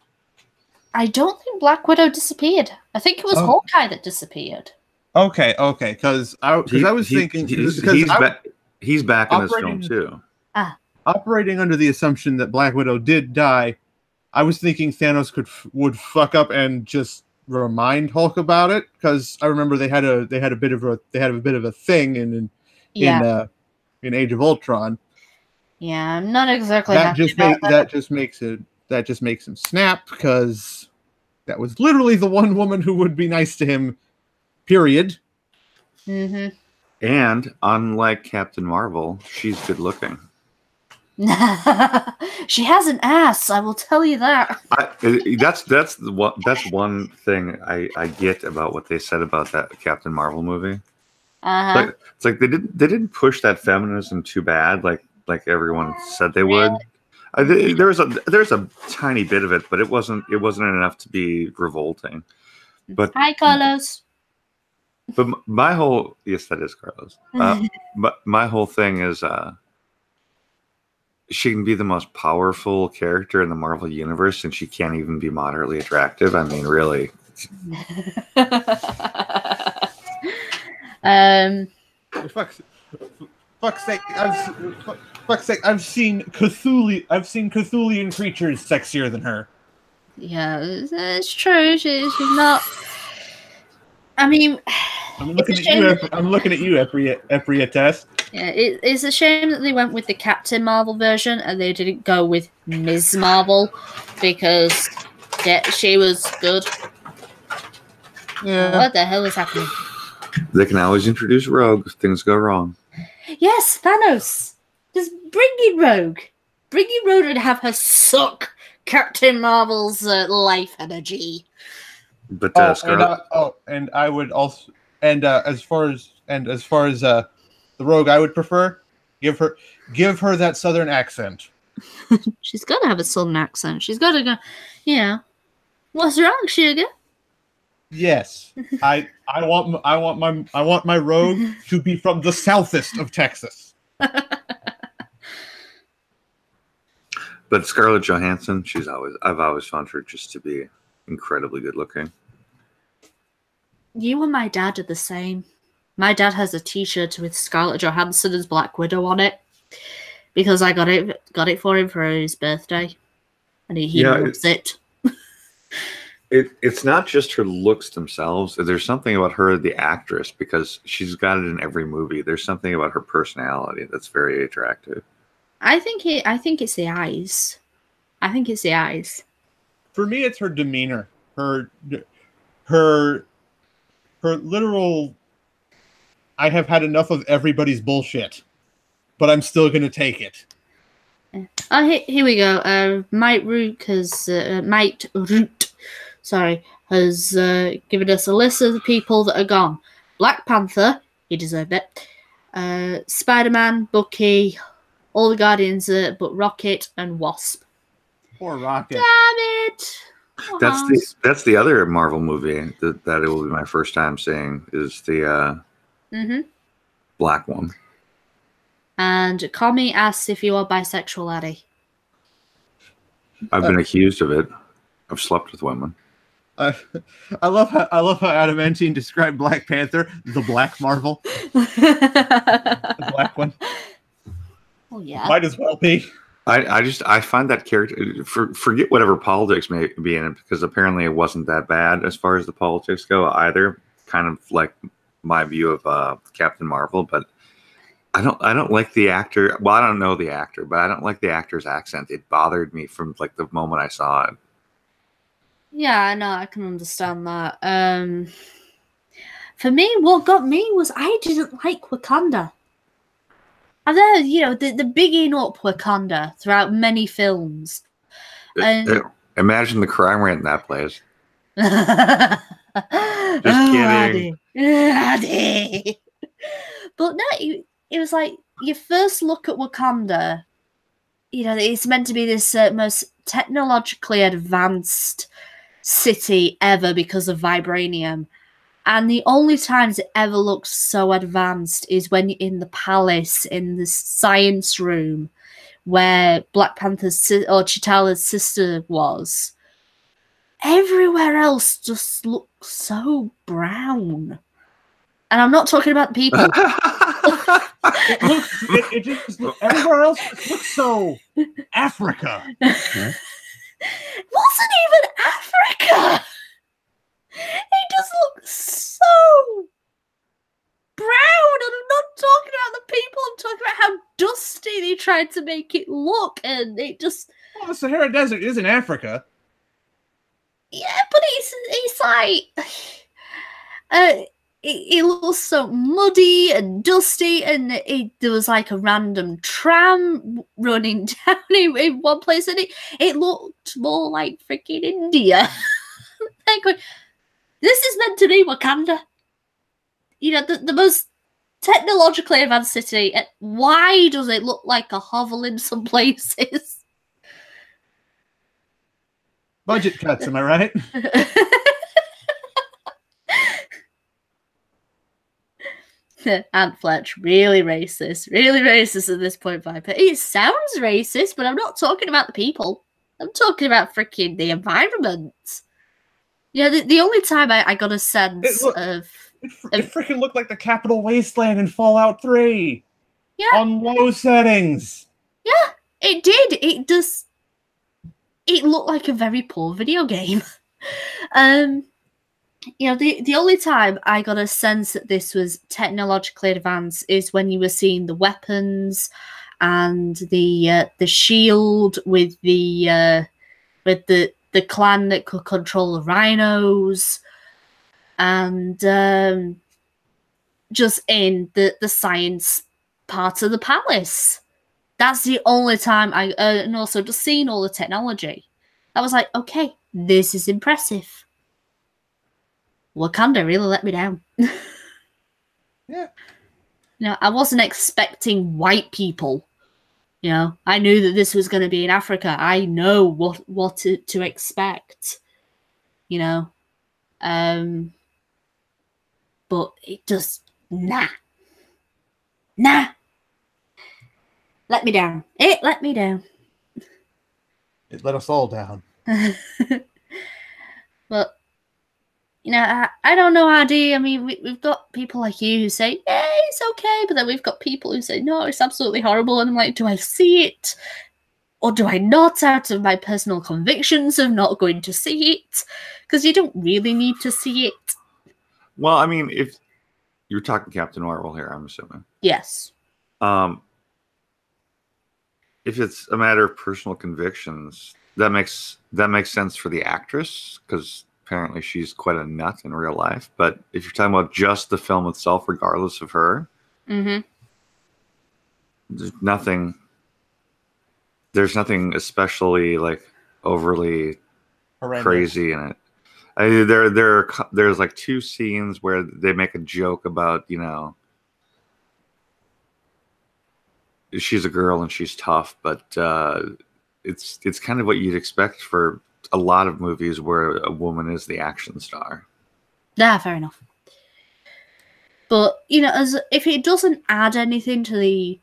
[SPEAKER 1] I don't think Black Widow disappeared. I think it was Hawkeye that disappeared.
[SPEAKER 2] Okay, because I was thinking
[SPEAKER 3] he's back in this film too.
[SPEAKER 2] Operating under the assumption that Black Widow did die, I was thinking Thanos would fuck up and just remind Hulk about it, because I remember they had a bit of a thing in Age of Ultron.
[SPEAKER 1] Yeah, I'm not exactly
[SPEAKER 2] that just makes him snap, because that was literally the one woman who would be nice to him. Period.
[SPEAKER 1] Mm-hmm.
[SPEAKER 3] And unlike Captain Marvel, she's good looking.
[SPEAKER 1] She has an ass, I will tell you that.
[SPEAKER 3] That's one thing I get about what they said about that Captain Marvel movie. It's like they didn't push that feminism too bad, like everyone said they would. There's a tiny bit of it, but it wasn't enough to be revolting. But
[SPEAKER 1] hi, Carlos.
[SPEAKER 3] But my whole that is Carlos. But my whole thing is she can be the most powerful character in the Marvel universe, and she can't even be moderately attractive. I mean, really.
[SPEAKER 2] Fuck's sake! I've seen Cthulhian creatures sexier than her.
[SPEAKER 1] Yeah, it's true. She's not. I mean,
[SPEAKER 2] I'm looking at you, Epria Test.
[SPEAKER 1] Yeah, it's a shame that they went with the Captain Marvel version and they didn't go with Ms. Marvel, because she was good.
[SPEAKER 2] Yeah.
[SPEAKER 1] What the hell is happening?
[SPEAKER 3] They can always introduce Rogue if things go wrong.
[SPEAKER 1] Yes, Thanos. Just bring in Rogue. Bring in Rogue and have her suck Captain Marvel's life energy.
[SPEAKER 3] But
[SPEAKER 2] and I would also, as far as the Rogue, I would prefer give her that Southern accent.
[SPEAKER 1] She's got to have a Southern accent. She's got to go. Yeah. What's wrong, sugar?
[SPEAKER 2] Yes, I want my Rogue to be from the southest of Texas.
[SPEAKER 3] But Scarlett Johansson, I've always found her just to be incredibly good looking.
[SPEAKER 1] You and my dad are the same. My dad has a T-shirt with Scarlett Johansson as Black Widow on it because I got it for him for his birthday, and he loves it.
[SPEAKER 3] It's not just her looks themselves. There's something about her, the actress, because she's got it in every movie. There's something about her personality that's very attractive.
[SPEAKER 1] I think it's the eyes. I think it's the eyes.
[SPEAKER 2] For me, it's her demeanor. Her literal, I have had enough of everybody's bullshit, but I'm still going to take it.
[SPEAKER 1] Oh, here we go. Mike Root has given us a list of the people that are gone. Black Panther, he deserved it. Spider-Man, Bucky, all the Guardians but Rocket and Wasp.
[SPEAKER 2] Poor Rocket.
[SPEAKER 1] Damn it!
[SPEAKER 3] That's the other Marvel movie that it will be my first time seeing is the black one.
[SPEAKER 1] And Kami asks if you are bisexual, Addy.
[SPEAKER 3] I've been accused of it. I've slept with women.
[SPEAKER 2] I love how Adamantine described Black Panther, the Black Marvel, the black one.
[SPEAKER 1] Oh yeah,
[SPEAKER 2] might as well be.
[SPEAKER 3] I find that character, forget whatever politics may be in it, because apparently it wasn't that bad as far as the politics go either. Kind of like my view of Captain Marvel, but I don't like the actor. Well, I don't know the actor, but I don't like the actor's accent. It bothered me from like the moment I saw it.
[SPEAKER 1] Yeah, I know. I can understand that. For me, what got me was I didn't like Wakanda. And then, the bigging up Wakanda throughout many films.
[SPEAKER 3] Imagine the crime rate in that place.
[SPEAKER 1] Just kidding. Addy. But no, it was like your first look at Wakanda. It's meant to be this most technologically advanced city ever because of vibranium. And the only times it ever looks so advanced is when you're in the palace, in the science room, where Black Panther's or T'Challa's sister was. Everywhere else just looks so brown. And I'm not talking about the people.
[SPEAKER 2] it just looks, everywhere else looks so Africa.
[SPEAKER 1] It wasn't even Africa. It just looks so brown, and I'm not talking about the people. I'm talking about how dusty they tried to make it look, and it just.
[SPEAKER 2] Well, the Sahara Desert is in Africa.
[SPEAKER 1] Yeah, but it's like it looks so muddy and dusty, and there was like a random tram running down in one place, and it looked more like freaking India. Like, this is meant to be Wakanda. You know, the most technologically advanced city. Why does it look like a hovel in some places?
[SPEAKER 2] Budget cuts, am I right?
[SPEAKER 1] Aunt Fletch, really racist at this point, Viper. It sounds racist, but I'm not talking about the people. I'm talking about freaking the environment. Yeah, the only time I got a sense of...
[SPEAKER 2] It freaking looked like the Capital Wasteland in Fallout 3.
[SPEAKER 1] Yeah.
[SPEAKER 2] On low settings.
[SPEAKER 1] Yeah, it did. It looked like a very poor video game. You know, the only time I got a sense that this was technologically advanced is when you were seeing the weapons and the shield with the clan that could control the rhinos, and just in the science part of the palace. That's the only time and also just seeing all the technology. I was like, okay, this is impressive. Wakanda really let me down.
[SPEAKER 2] Yeah.
[SPEAKER 1] You know, I wasn't expecting white people. You know, I knew that this was going to be in Africa. I know what to expect. You know, but it just nah. Let me down. It let me down.
[SPEAKER 2] It let us all down.
[SPEAKER 1] But, you know, I don't know, Adi. I mean, we've got people like you who say, yeah, it's okay. But then we've got people who say, no, it's absolutely horrible. And I'm like, do I see it? Or do I not, out of my personal convictions of not going to see it? Because you don't really need to see it.
[SPEAKER 3] Well, I mean, if you're talking Captain Marvel here, I'm assuming.
[SPEAKER 1] Yes.
[SPEAKER 3] If it's a matter of personal convictions, that makes sense for the actress, because apparently she's quite a nut in real life. But if you're talking about just the film itself, regardless of her, there's nothing especially like overly
[SPEAKER 2] Horrendous.
[SPEAKER 3] crazy in it. There's like two scenes where they make a joke about, you know, she's a girl and she's tough, but it's kind of what you'd expect for a lot of movies where a woman is the action star.
[SPEAKER 1] Yeah, fair enough. But, you know, as if it doesn't add anything to the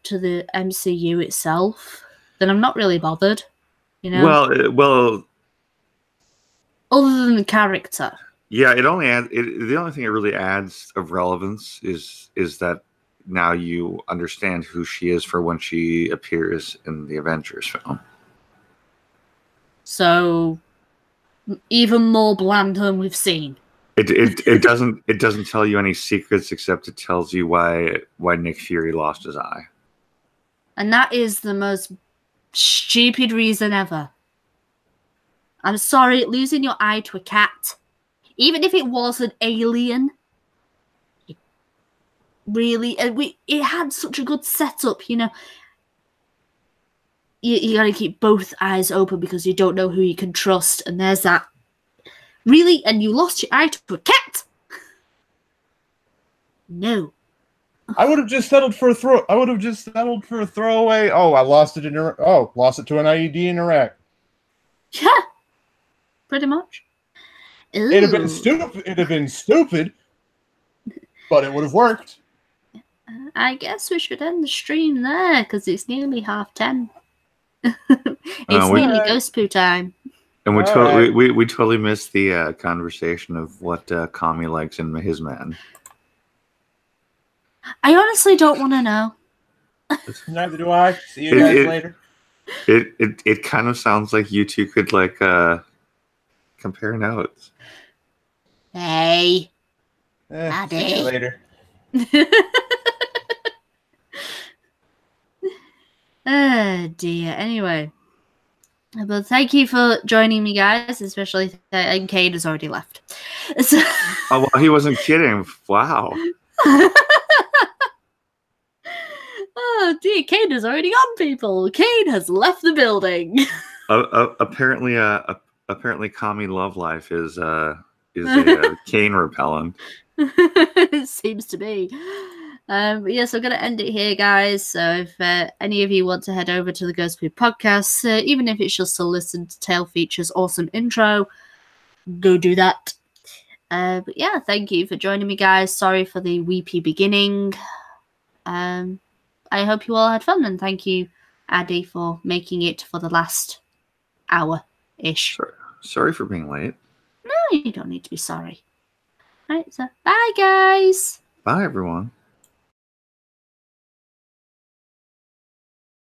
[SPEAKER 1] MCU itself, then I'm not really bothered. You know.
[SPEAKER 3] Well.
[SPEAKER 1] Other than the character.
[SPEAKER 3] Yeah, it only adds. The only thing it really adds of relevance is that now you understand who she is for when she appears in the Avengers film.
[SPEAKER 1] So, even more bland than we've seen.
[SPEAKER 3] It doesn't tell you any secrets, except it tells you why Nick Fury lost his eye.
[SPEAKER 1] And that is the most stupid reason ever. I'm sorry, losing your eye to a cat, even if it was an alien, really, it had such a good setup, you know. You gotta keep both eyes open because you don't know who you can trust, and there's that. Really? And you lost your eye to a cat? No.
[SPEAKER 2] I would have just settled for a throwaway. Oh, I lost it lost it to an IED in Iraq.
[SPEAKER 1] Yeah. Pretty much. Ooh.
[SPEAKER 2] It'd have been stupid, but it would have worked.
[SPEAKER 1] I guess we should end the stream there because it's nearly 10:30. It's nearly ghost poo time.
[SPEAKER 3] And we totally missed the conversation of what Kami likes in his man.
[SPEAKER 1] I honestly don't want to know.
[SPEAKER 2] Neither do I. See you guys later.
[SPEAKER 3] It kind of sounds like you two could like compare notes.
[SPEAKER 1] Hey.
[SPEAKER 2] See you later.
[SPEAKER 1] Oh dear. Anyway. But thank you for joining me, guys, especially and Cade has already left. So
[SPEAKER 3] Oh, well, he wasn't kidding. Wow.
[SPEAKER 1] Oh dear, Cade has already gone, people. Cade has left the building.
[SPEAKER 3] Apparently, Kami Love Life is a cane repellent.
[SPEAKER 1] It seems to be. But yes, I'm going to end it here, guys. So if any of you want to head over to the Ghost Food podcast, even if it's just to listen to Tail Feature's awesome intro, go do that. But yeah, thank you for joining me, guys. Sorry for the weepy beginning. I hope you all had fun, and thank you, Addy, for making it for the last hour-ish.
[SPEAKER 3] Sorry for being late.
[SPEAKER 1] No, you don't need to be sorry. Right, so bye, guys.
[SPEAKER 3] Bye, everyone.